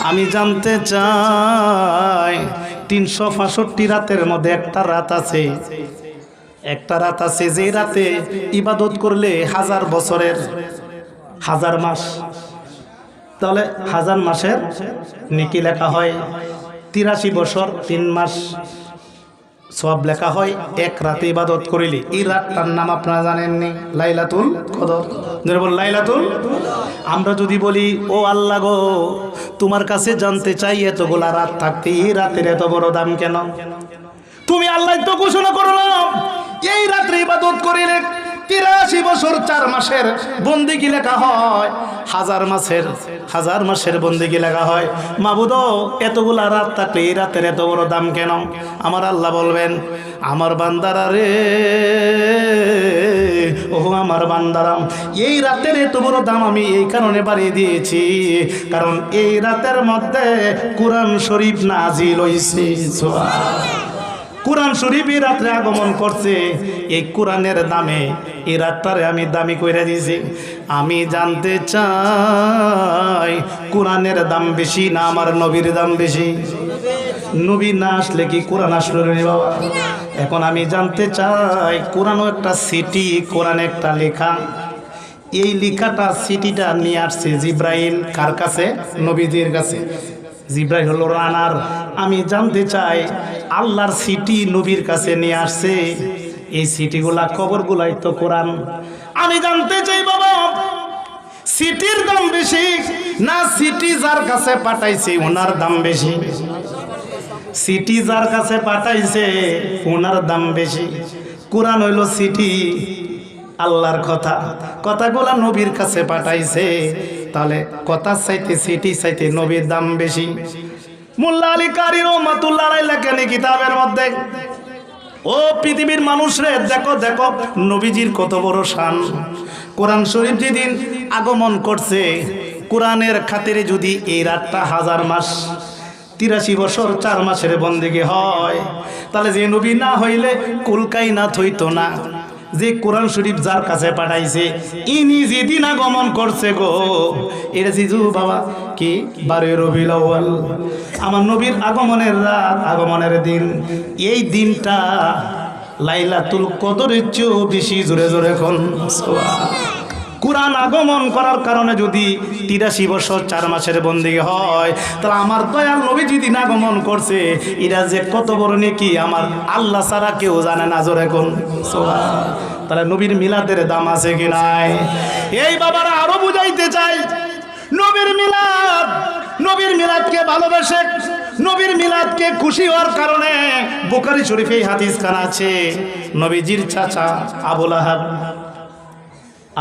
আমি জানতে চাই ৩৬৫ রাতের মধ্যে একটা রাত আছে যে রাতে ইবাদত করলে 1000 বছরের 1000 মাস, তাহলে 1000 মাসের নেকি লেখা হয়। ৮৩ বছর ৩ মাস সওয়াব লেখা হয় এক রাতে ইবাদত করিলে। এই রাতটার নাম আপনারা জানেননি? লাইলাতুল কদর। লাইলাতুল। আমরা যদি বলি ও আল্লাহ গো, তোমার কাছে জানতে চাই এতগুলা রাত থাকতে এই রাতের এত বড় দাম কেন? তুমি আল্লাহ তো ঘোষণা করলো এই রাত্রে ইবাদত করিলে ৮৩ বছর 4 মাসের বন্দেগী লেখা হয়, 1000 মাসের বন্দেগী লেখা হয়। মাবুদ, এতগুলা রাত থাকলে এই রাতের এত বড় দাম কেন? আমার আল্লাহ বলবেন, আমার বান্দারা রে, ও আমার বান্দারা, এই রাতের এত বড় দাম আমি এই কারণে বাড়িয়ে দিয়েছি, কারণ এই রাতের মধ্যে কোরআন শরীফ নাজিল হইছে। কোরআন শরীফ এই রাত্রে আগমন করছে। এই কোরআনের দামে এই রাতটারে আমি দামি কইরা দিয়েছি। আমি জানতে চাই কোরআনের দাম বেশি না আমার নবীর দাম বেশি? নবী না আসলে কি কোরআন আসলো রে বাবা? এখন আমি জানতে চাই, কোরআনও একটা সিটি, কোরআন একটা লেখা। এই লেখাটা সিটিটা নিয়ে আসছে জিব্রাইল কার কাছে? নবীজির কাছে। জিব্রাইল হলো রানার। আমি জানতে চাই আল্লাহর সিটি নবীর কাছে নিয়ে আসছে, এই সিটিগুলা কবরগুলাই তো কোরআন। আমি জানতে চাই বাবা, সিটির দাম বেশি না সিটি যার কাছে পাঠাইছে ওনার দাম বেশি? সিটি যার কাছে পাঠাইছে ওনার দাম বেশি। কোরআন হইল সিটি, আল্লাহর কথাগুলা নবীর কাছে পাঠাইছে, তাহলে কথা চাইতে সিটি চাইতে নবীর দাম বেশি। মোল্লা আলী কারি রহমাতুল্লাহ আলাইহি লেখেন কিতাবের মধ্যে, ও পৃথিবীর মানুষ রে, দেখো দেখো নবীজির কত বড় শান। কোরআন শরীফ যেদিন আগমন করছে, কোরআনের খাতিরে যদি এই রাতটা 1000 মাস ৮৩ বছর 4 মাসের বন্দেগী হয়, তাহলে যে নবী না হইলে কুলকাই না থইতো না। যে কোরআন শরীফ যার কাছে পাঠাইছে ইনি যেদিন আগমন করছে গো, এটা জিজু বাবা কি 12 রবিউল আউয়াল, আমার নবীর আগমনের রাত, আগমনের দিন। এই দিনটা লাইলাতুল কদরের চেয়েও বেশি। জোরে জোরে কোন কোরআন আগমন করার কারণে যদি ৮৩ বছর 4 মাসের বন্দেগী হয়, তাহলে আমার দয়াল নবী যেদিন আগমন করছে, এটা যে কত বড় নেকি আমার আল্লাহ ছাড়া কেউ জানে না। জোরে কোন তাহলে নবীর মিলাদের দাম আছে কি নাই? এই বাবারা আরো বুঝাইতে চাই, নবীর মিলাদকে ভালোবাসে, নবীর মিলাদকে খুশি হওয়ার কারণে বুখারী শরীফে হাদিস খান আছে, নবীজির চাচা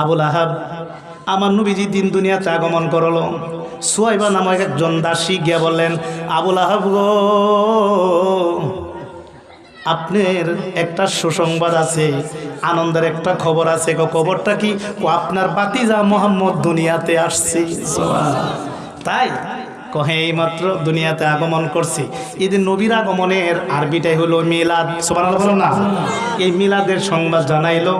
আবুল আহাব আমার নবীজি দিন দুনিয়াতে আগমন করলো। সুয়াইবা নামক একজন দাসী গিয়া বললেন, আবুল আহাব গো, আপনার একটা সুসংবাদ আছে, আনন্দের একটা খবর আছে। খবরটা কি? ও আপনার ভাতিজা মুহাম্মদ দুনিয়াতে আসছে। তাই কহে এই মাত্র দুনিয়াতে আগমন করছি। এই যে নবীর আগমনের আরবিটাই হলো মিলাদ। সুবহানাল্লাহ বলো না? এই মিলাদের সংবাদ জানাইলো।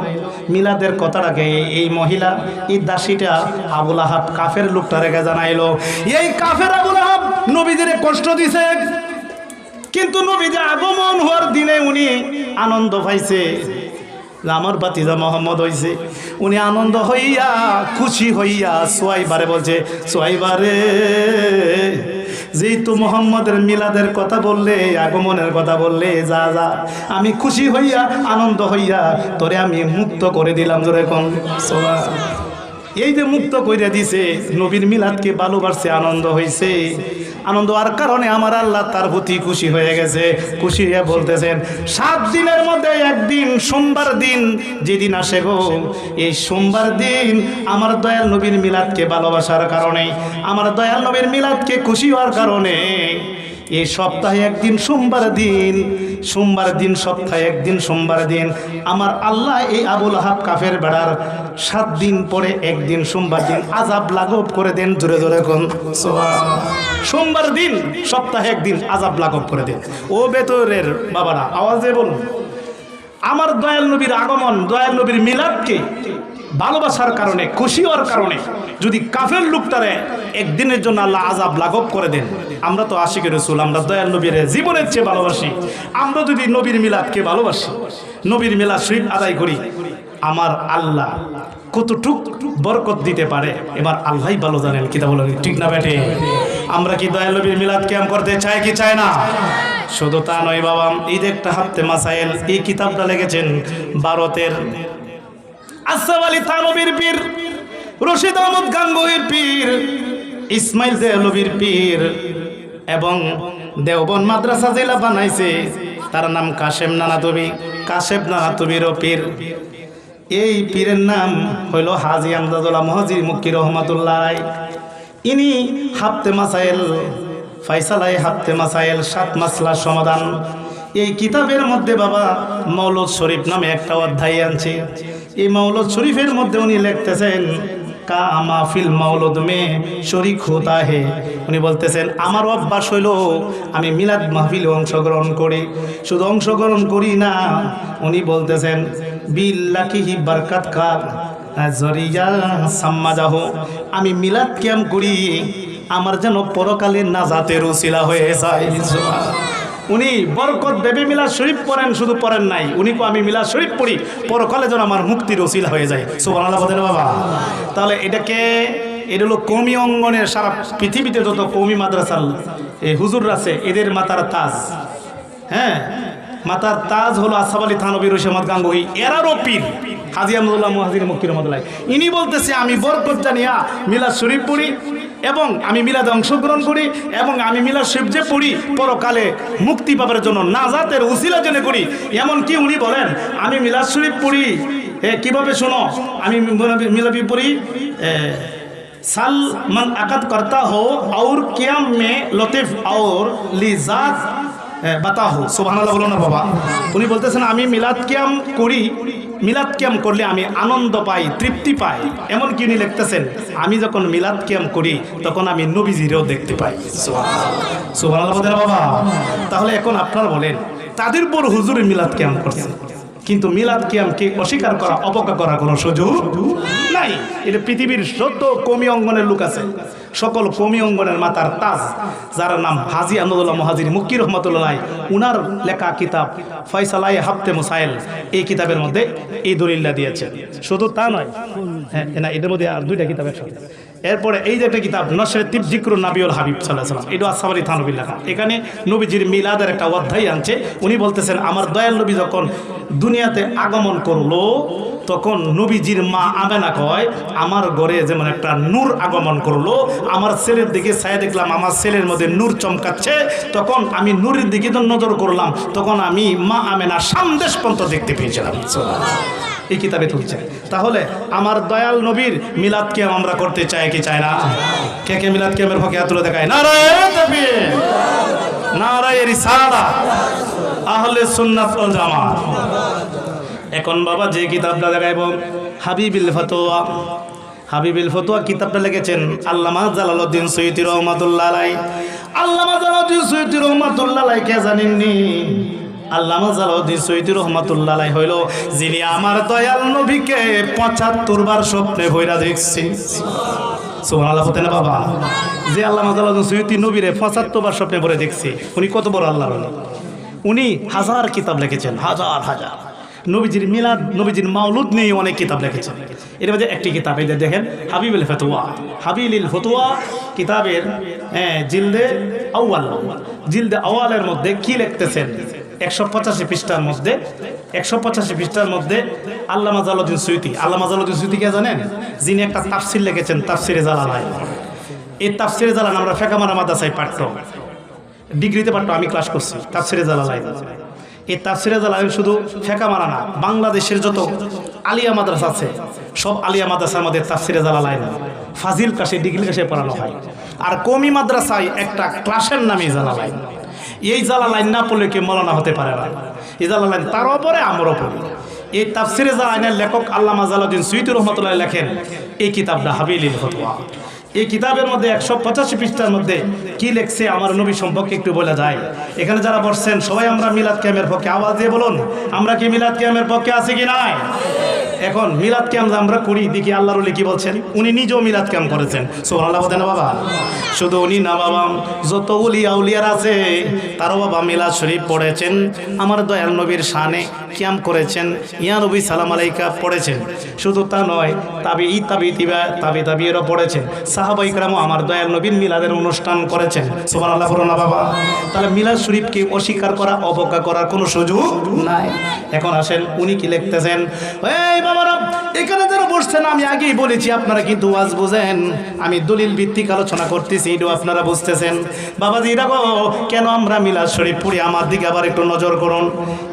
মিলাদের কথাটাকে এই মহিলা, এই দাসীটা আবুল আহাব কাফের লোকটা রেখে জানাইলো। এই কাফের আবুল আহাব নবীদের কষ্ট দিছে, কিন্তু নবীজি আগমন হওয়ার দিনে উনি আনন্দ পাইছে, আমার ভাতিজা মোহাম্মদ হইছে। উনি আনন্দ হইয়া খুশি হইয়া সোয়াইবারে বলছে, সোয়াইবারে যেহেতু মোহাম্মদের মিলাদের কথা বললে, আগমনের কথা বললে, যা যা আমি খুশি হইয়া আনন্দ হইয়া তোরে আমি মুক্ত করে দিলাম। জোরে কোন এই যে মুক্ত করে দিছে, নবীর মিলাদকে ভালোবাসছে, আনন্দ হইছে। আনন্দ হওয়ার কারণে আমার আল্লাহ তার প্রতি খুশি হয়ে গেছে। খুশি হয়ে বলতেছেন, 7 দিনের মধ্যে একদিন সোমবার দিন যেদিন আসে গো, এই সোমবার দিন আমার দয়াল নবীর মিলাদকে ভালোবাসার কারণে, আমার দয়াল নবীর মিলাদকে খুশি হওয়ার কারণে এই সপ্তাহে একদিন সোমবার দিন সপ্তাহে একদিন সোমবার দিন আমার আল্লাহ এই আবুল আহাব কাফের বেড়ার 7 দিন পরে একদিন সোমবার দিন আযাব লাঘব করে দেন। জোরে জোরে কোন সোমবার দিন সপ্তাহে একদিন আযাব লাঘব করে দেন। ও ভেতরের বাবারা আওয়াজে বলুন, আমার দয়াল নবীর আগমন, দয়াল নবীর মিলাদকে ভালোবাসার কারণে, খুশি হওয়ার কারণে যদি কাফের লোকটারে একদিনের জন্য আল্লাহ আযাব লাঘব করে দেন, আমরা তো আশিক রাসূল, আমরা দয়াল নবীর জীবনের চেয়ে ভালোবাসি, আমরা যদি নবীর মিলাদকে ভালোবাসি, নবীর মিলাদ শরীফ আদায় করি, আমার আল্লাহ কতটুক বরকত দিতে পারে এবার আল্লাহই ভালো জানেন। কি তা বলেন ঠিক না বেটে? আমরা কি দয়াল নবীর মিলাদ কিয়াম করতে চাই কি চাই না? শুধু তা নয় বাবা, ঈদ একটা হাফতে মাসাইল, এই কিতাবটা লিখেছেন ভারতের আশরাফ আলী থানভীর পীর, রশিদ আহমদ গাঙ্গুহির পীর, ইসমাইল দেহলভীর পীর এবং দেওবন্দ মাদ্রাসা জেলা বানাইছে, তার নাম কাশেম নানাতবি, কাশেম নানাতবিরও পীর। এই পীরের নাম হইল হাজী আমদাদুল্লাহ মুহাজির মক্কি রহমাতুল্লাহ আলাইহি। ইনি হাফতে মাসাইল ফাইসালায় হাফতে মাসাইল ৭ মাসলার সমাধান, এই কিতাবের মধ্যে বাবা মৌলুদ শরীফ নামে একটা অধ্যায় আনছে। এই মৌলুদ শরীফের মধ্যে উনি লিখতেছেন কা মাহফিল মৌলুদ মে শরিক হোতা হে। উনি বলতেছেন আমার অভ্যাস হইল আমি মিলাদ মাহফিলে অংশগ্রহণ করি, শুধু অংশগ্রহণ করি না, উনি বলতেছেন বিল্লাহি বরকত কা জরিয়া সাম্মাজাহ, আমি মিলাদ কিয়াম করি আমার যেন পরকালে নাজাতের উসিলা হয়ে যায়। উনি বরকত দেবে মিলাদ শরীফ পড়েন, শুধু পড়েন নাই, উনি কো আমি মিলাদ শরীফ পড়ি পরকালে যেন আমার মুক্তির উসিলা হয়ে যায়। সুবহানাল্লাহ বলেন বাবা। তাহলে এটা হলো কওমি অঙ্গনের, সারা পৃথিবীতে যত কওমি মাদ্রাসার এই হুজুর আছে এদের মাথার তাজ, হ্যাঁ মাথার তাজ হলো আশরাফ আলী থানভী, রশিদ আহমদ গাঙ্গুহি, এরারও পীর হাজী আমদুল্লাহ মুহাজির মক্কি রহমাতুল্লাহ। ইনি বলতেছে আমি বরকত জানিয়া মিলাদ শরীফ পড়ি এবং আমি মিলাদে অংশগ্রহণ করি এবং আমি মিলাদ শরীফ যে পড়ি পরকালে মুক্তি পাবার জন্য নাজাতের উসিলা জেনে করি। এমনকি উনি বলেন আমি মিলাদ শরীফ পড়ি কিভাবে শোনো, আমি মিলাদ পড়ি साल मन अकद करता हो और क़याम में लतीफ़ और लिज़ात বাতা হো। সুবহানাল্লাহ বলো না বাবা। উনি বলতেছেন আমি মিলাদ কিয়াম করি, মিলাদ কিয়াম করলে আমি আনন্দ পাই, তৃপ্তি পাই। এমনকি উনি লিখতেছেন আমি যখন মিলাদ কিয়াম করি তখন আমি নবীজিরও দেখতে পাই। সুবহানাল্লাহ বলেন বাবা। তাহলে এখন আপনারা বলেন তাদের বড় হুজুরে মিলাদ কিয়াম করছে, কিন্তু মিলাদ কিয়ামকে অস্বীকার করা, অবজ্ঞা করার কোনো সুযোগ নাই। এটা পৃথিবীর যত কওমি অঙ্গনের লোক আছে সকল কওমি অঙ্গনের মাথার তাজ, যার নাম হাজী আমদুল্লাহ মুহাজির মক্কি রহমাতুল্লাহ আলাইহি, উনার লেখা কিতাব ফয়সালায়ে হাফতে মাসাইল, এই কিতাবের মধ্যে এই দলিলটা দিয়েছে। শুধু তা নয়, হ্যাঁ না, এদের মধ্যে আর দুইটা কিতাব একসাথে। এরপরে এই যে একটা কিতাব নশরে তিব জিক্রুন নাবিউল হাবিব সাল্লাল্লাহু আলাইহি ওয়াসাল্লাম, এটা আশরাফ আলী থানভীর লেখা। এখানে নবীজির মিলাদের একটা অধ্যায় আনছে। উনি বলতেছেন আমার দয়াল নবী যখন দুনিয়াতে আগমন করলো তখন নবীজির মা আমেনা কয় আমার ঘরে যেমন একটা নূর আগমন করলো, আমার ছেলের দিকে ছায়া দেখলাম আমার ছেলের মধ্যে নূর চমকাচ্ছে, তখন আমি নূরের দিকে নজর করলাম, তখন আমি মা আমেনার সামদেশ পর্যন্ত দেখতে পেয়েছিলাম। এই কিতাবে তুলছে। তাহলে আমার দয়াল নবীর মিলাদ কিয়াম আমরা করতে চাই কি চাই না? কে কে মিলাদ কিয়ামের পক্ষে হাত তুলে দেখায়? নারায়ে তাকবীর, নারায়ে রিসালাত, আহলে সুন্নাত ওয়াল জামাত। এখন বাবা যে কিতাবটা দেখাইব হাবিবুল ফতোয়া, হাবিবুল ফতোয়া কিতাবটা লিখেছেন আল্লামা জালালউদ্দিন সুয়ুতী রহমাতুল্লাহ আলাইহি। আল্লামা জালালউদ্দিন সুয়ুতী রহমাতুল্লাহ আলাইহি কে জানেননি? আল্লামা জালালউদ্দিন সুয়ুতী রহমাতুল্লাহ আলাইহি হইল যিনি আমার দয়াল নবীকে ৭৫ বার স্বপ্নে ভৈরা দেখছেন। সুবহানাল্লাহ বলতেন বাবা। যে আল্লামা জালালউদ্দিন সুয়ুতী নবীরে ৭৫ বার স্বপ্নে ভরে দেখছে, উনি কত বড় আল্লাহর ওলি। উনি হাজার কিতাব লিখেছেন, হাজার হাজার। নবীজির মিলাদ, নবীজির মাওলুদ নিয়ে অনেক কিতাব লিখেছেন। এর মধ্যে একটি কিতাব এই দেখেন হাবিবুল ফতোয়া, হাবিবুল ফতোয়া কিতাবের জিলদে আউয়াল, জিলদে আউয়ালের মধ্যে কি লিখতেছেন ১৮৫ পৃষ্ঠার মধ্যে, ১৮৫ পৃষ্ঠার মধ্যে আল্লামা জালালউদ্দিন সুয়ুতী, আল্লামা জালালউদ্দিন সুয়ুতী কে জানেন? যিনি একটা তাফসির লিখেছেন তাফসিরে জালালাইন। এই তাফসিরে জালালাইন আমরা ফেকামারা মাদ্রাসায় পাঠতাম, ডিগ্রিতে পাঠতাম, আমি ক্লাস করছি তাফসিরে জালালাইন। এই তাফসিরে জালালাইন শুধু ফেকামারা না, বাংলাদেশের যত আলিয়া মাদ্রাসা আছে সব আলিয়া মাদ্রাসার মধ্যে তাফসিরে জালালাইন ফাজিল ক্লাসে, ডিগ্রি ক্লাসে পড়ানো হয়। আর কওমি মাদ্রাসায় একটা ক্লাসের নামই জালালাইন। এই জালালাইন না পড়লে কেউ মৌলানা হতে পারে না। এই জালালাইন তার ওপরে আমরাও পড়ি। এই তাফসিরে জালালাইনের লেখক আল্লামা জালালউদ্দিন সুয়ুতী রহমাতুল্লাহ লেখেন এই কিতাবটা হাবিবুল ফতোয়া। এই কিতাবের মধ্যে ১৮৫ পৃষ্ঠার মধ্যে কি লেখছে আমার নবী সম্পর্কে একটু বলা যায়। এখানে যারা বসছেন সবাই আমরা মিলাদ কিয়ামের পক্ষে, আওয়াজ দিয়ে বলুন আমরা কি মিলাদ কিয়ামের পক্ষে আছি কি নাই? এখন মিলাদ ক্যাম্প আমরা করি দেখি আল্লাহর ওলি কি বলছেন। উনি নিজেও মিলাদ ক্যাম্প করেছেন, সুবহানাল্লাহ বলেন না বাবা। শুধু উনি না বাবা, যত ওলি আউলিয়ার আছে তারও বাবা মিলাদ শরীফ পড়েছেন, আমার দয়াল নবীর শানে ক্যাম্প করেছেন, ইয়া নবী সালাম আলাইকা পড়েছেন। শুধু তা নয়, তাবিঈরা পড়েছেন, সাহাবা ইকরামও আমার দয়াল নবীর মিলাদের অনুষ্ঠান করেছেন, সুবহানাল্লাহ বলো না বাবা। তাহলে মিলাদ শরীফকে অস্বীকার করা, অবজ্ঞা করার কোনো সুযোগ নাই। এখন আসেন উনি কি লিখতেছেন। এই বাবারা এখানে যারা বসছেন, আমি আগেই বলেছি আপনারা কিন্তু ওয়াজ বুঝেন, আমি দলিল ভিত্তিক আলোচনা করতেছি, এটাও আপনারা বুঝতেছেন। বাবাজি রাগো, কেন আমরা মিলাদ শরীফ পড়ি আমার দিকে আবার একটু নজর করুন।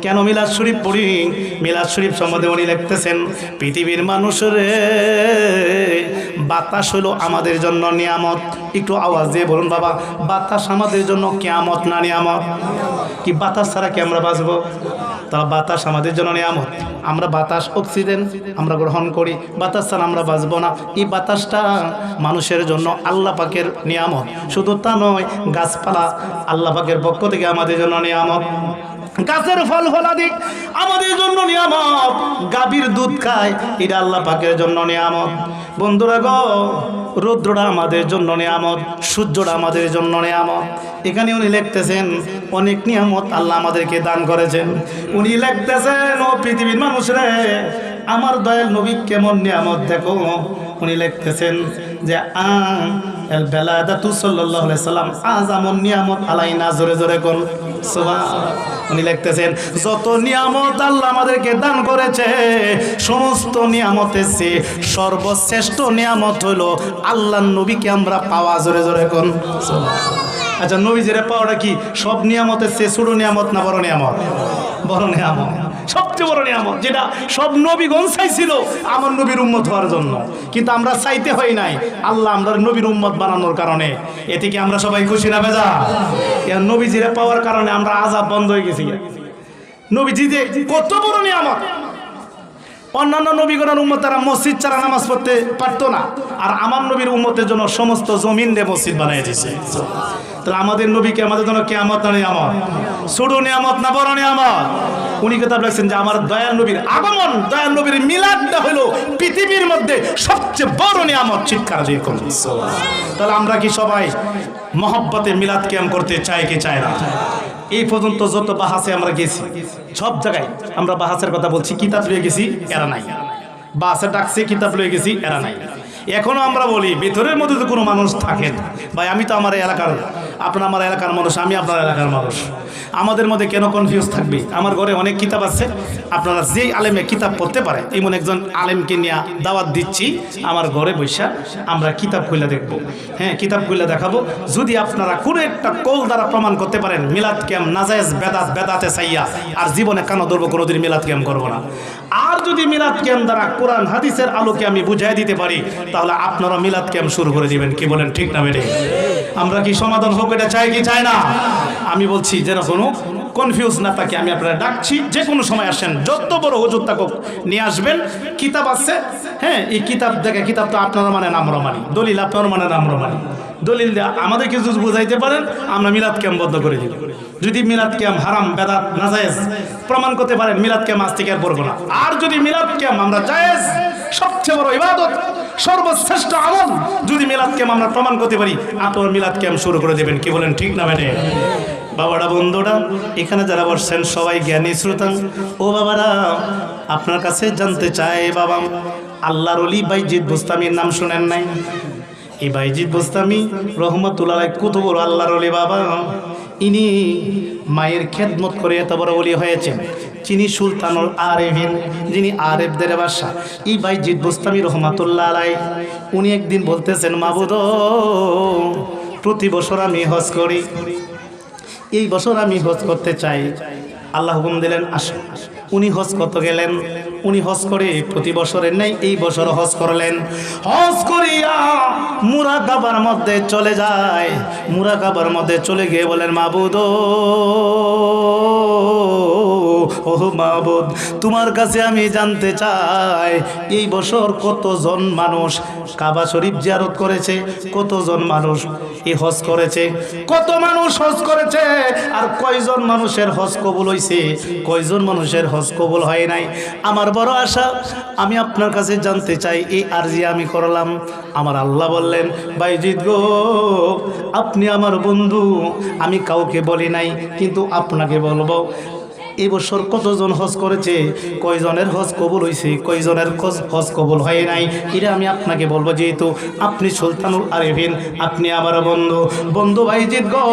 কেন মিলাদ শরীফ পড়ি? মিলাদ শরীফ সম্বন্ধে উনি লিখতেছেন, পৃথিবীর মানুষের বাতাস হলো আমাদের জন্য নিয়ামত। একটু আওয়াজ দিয়ে বলুন বাবা, বাতাস আমাদের জন্য কিয়ামত না নিয়ামত? কি বাতাস ছাড়া কি আমরা বাঁচবো? তা বাতাস আমাদের জন্য নিয়ামত। আমরা বাতাস অক্সিজেন আমরা গ্রহণ করি, বাতাস ছাড়া আমরা বাঁচবো না। এই বাতাসটা মানুষের জন্য আল্লাহ পাকের নিয়ামত। শুধু তা নয়, গাছপালা আল্লাহ পাকের পক্ষ থেকে আমাদের জন্য নিয়ামত। গাছের ফল ফলাদি আমাদের জন্য নিয়ামত। গাভীর দুধ খায়, এটা আল্লাহ পাকের জন্য নিয়ামত। বন্ধুরা গো, রৌদ্রটা আমাদের জন্য নিয়ামত, সূর্যটা আমাদের জন্য নিয়ামত। এখানে উনি লিখতেছেন অনেক নিয়ামত আল্লাহ আমাদেরকে দান করেছেন। উনি লিখতেছেন, ও পৃথিবীর মানুষরে আমার দয়াল নবী কেমন নিয়ামত দেখো। উনি লিখতেছেন যে বেলাদাতু সাল্লাল্লাহু আলাইহি সাল্লাম আযামুন নিয়ামত আলাইনা, জোরে জোরে কোন সুবহানাল্লাহ। উনি লিখতেছেন যত নিয়ামত আল্লাহ আমাদেরকে দান করেছে, সমস্ত নিয়ামতের চেয়ে সর্বশ্রেষ্ঠ নিয়ামত হলো আল্লাহর নবীকে আমরা পাওয়া, জোরে জোরে কোন সুবহানাল্লাহ। আচ্ছা, নবীজিরে পাওয়াটা কি সব নিয়ামতের চেয়ে ছোট নিয়ামত না বড় নিয়ামত? বড় নিয়ামত, সবচেয়ে বড় নিয়ামত, যেটা সব নবীগণ চাইছিল আমার নবীর উম্মত হওয়ার জন্য, কিন্তু আমরা চাইতে হয় নাই। আল্লাহ আমরা নবীর উম্মত বানানোর কারণে এতে কি আমরা সবাই খুশি না বেজা? নবীজিরে পাওয়ার কারণে আমরা আযাব বন্ধ হয়ে গেছি। নবীজি যে কত বড় নিয়ামত। অন্যান্য নবীগণের উম্মত তারা মসজিদ ছাড়া নামাজ পড়তে পারতো না, আর আমার নবীর উম্মতের জন্য সমস্ত জমিন দিয়ে মসজিদ বানিয়ে দিয়েছে। তাহলে আমাদের নবীকে আমাদের জন্য কিয়ামত না নিয়ামত? ছোট নিয়ামত না বড় নিয়ামত? উনি কিতাব লিখছেন যে আমার দয়াল নবীর আগমন, দয়াল নবীর মিলাদটা হলো পৃথিবীর মধ্যে সবচেয়ে বড় নিয়ামত। চিৎকার দিয়ে কোন। তাহলে আমরা কি সবাই মহব্বতে মিলাদ কিয়াম করতে চাই কি চাই না? এই পর্যন্ত যত বাহাসে আমরা গেছি, সব জায়গায় আমরা বাহাসের কথা বলছি, কিতাব লয়ে গেছি এরা নাই, বাসে ডাকছে কিতাব লয়ে গেছি এরা নাই। এখনো আমরা বলি ভিতরের মধ্যে তো কোনো মানুষ থাকেন, ভাই আমি তো আমার এলাকার, আপনার আমার এলাকার মানুষ, আমি আপনার এলাকার মানুষ, আমাদের মধ্যে কেন কনফিউজ থাকবে? আমার ঘরে অনেক কিতাব আছে, আপনারা যেই আলেমে কিতাব পড়তে পারে এমন একজন আলেমকে নিয়ে দাওয়াত দিচ্ছি, আমার ঘরে বৈশা আমরা কিতাব খুলে দেখবো। হ্যাঁ, কিতাব খুলে দেখাবো। যদি আপনারা কোনো একটা কল দ্বারা প্রমাণ করতে পারেন মিলাদ কিয়াম নাজায়েজ, বেদাত, বেদাতে চাইয়া আর জীবনে কানো ধরবো, কোনোদিন মিলাদ কিয়াম করবো না। আর যদি মিলাদ কিয়াম দ্বারা কোরআন হাদিসের আলোকে আমি বুঝাই দিতে পারি, তাহলে আপনারা মিলাদ কিয়াম শুরু করে দিবেন। কি বলেন, ঠিক না বেটে? আমরা কি সমাধান হোক এটা চাই কি চাই না? আমি বলছি যেন কোনো কনফিউজ না থাকে। আমি আপনারা ডাকছি, যে কোনো সময় আসেন, যত বড় হুজুর থাকুক নিয়ে আসবেন। কিতাব আছে, হ্যাঁ, এই কিতাব দেখে, কিতাব তো আপনারা মানে আমরা মানি, দলিল আপনারা মানে আমরা মানি। দলিল আমাদেরকে যদি বুঝাইতে পারেন আমরা মিলাদ কিয়াম বন্ধ করে দিব। যদি মিলাদ কিয়াম হারাম, বেদাত, নাজায়েজ প্রমাণ করতে পারেন, মিলাদ কিয়াম আজ থেকে আর পড়বো না। আর যদি মিলাদ কিয়াম আমরা জায়েজ, সবচেয়ে বড় ইবাদত, সর্বশ্রেষ্ঠ আমল, যদি মিলাদ কিয়াম আমরা প্রমাণ করতে পারি, আপনারা মিলাদ কিয়াম শুরু করে দেবেন। কি বলেন, ঠিক না বেটে? বাবারা, বন্ধুরা, এখানে যারা বসছেন সবাই জ্ঞানী শ্রোতা। ও বাবারা, আপনার কাছে জানতে চাই, বাবা আল্লাহর ওলি বাইজিদ বুস্তামির নাম শুনেন নাই? এই বাইজিদ বুস্তামি রহমতুল্লাহ আলাইহি কত বড় আল্লাহর ওলি বাবা। ইনি মায়ের খেদমত করে এত বড় ওলি হয়েছেন। যিনি সুলতানুল আরেফিন, যিনি আরেফদের বাদশা, এই বাইজিদ বুস্তামি রহমতুল্লাহ আলাইহি, উনি একদিন বলতেছেন, মাবুদ প্রতি বছর আমি হজ করি, এই বছর আমি হজ করতে চাই। আল্লাহ হুকুম দিলেন আসেন। উনি হজ করতে গেলেন। উনি হজ করে প্রতি বছরের নেই এই বছর হজ করলেন। হজ করিয়া মুরাকাবার মধ্যে চলে যায়। মুরাকাবার মধ্যে চলে গিয়ে বলেন, মাবুদ ও মাবুদ, তোমার কাছে আমি জানতে চাই এই বছর কতজন মানুষ কাবা শরীফ জিয়ারত করেছে, কতজন মানুষ এই হজ করেছে, কত মানুষ হজ করেছে, আর কয়জন মানুষের হজ কবুল হয়েছে, কয়জন মানুষের হজ কবুল হয় নাই। আমার বড় আশা, আমি আপনার কাছে জানতে চাই। এই আরজি আমি করলাম। আমার আল্লাহ বললেন, বাইজিৎ গো, আপনি আমার বন্ধু, আমি কাউকে বলি নাই, কিন্তু আপনাকে বলবো, এই বছর কতজন হজ করেছে, কয়জনের হজ কবুল হয়েছে, কয়জনের হজ কবুল হয় নাই, এটা আমি আপনাকে বলবো, যেহেতু আপনি সুলতানুল আরেফিন, আপনি আমার বন্ধু। বন্ধু বাইজিৎ গো,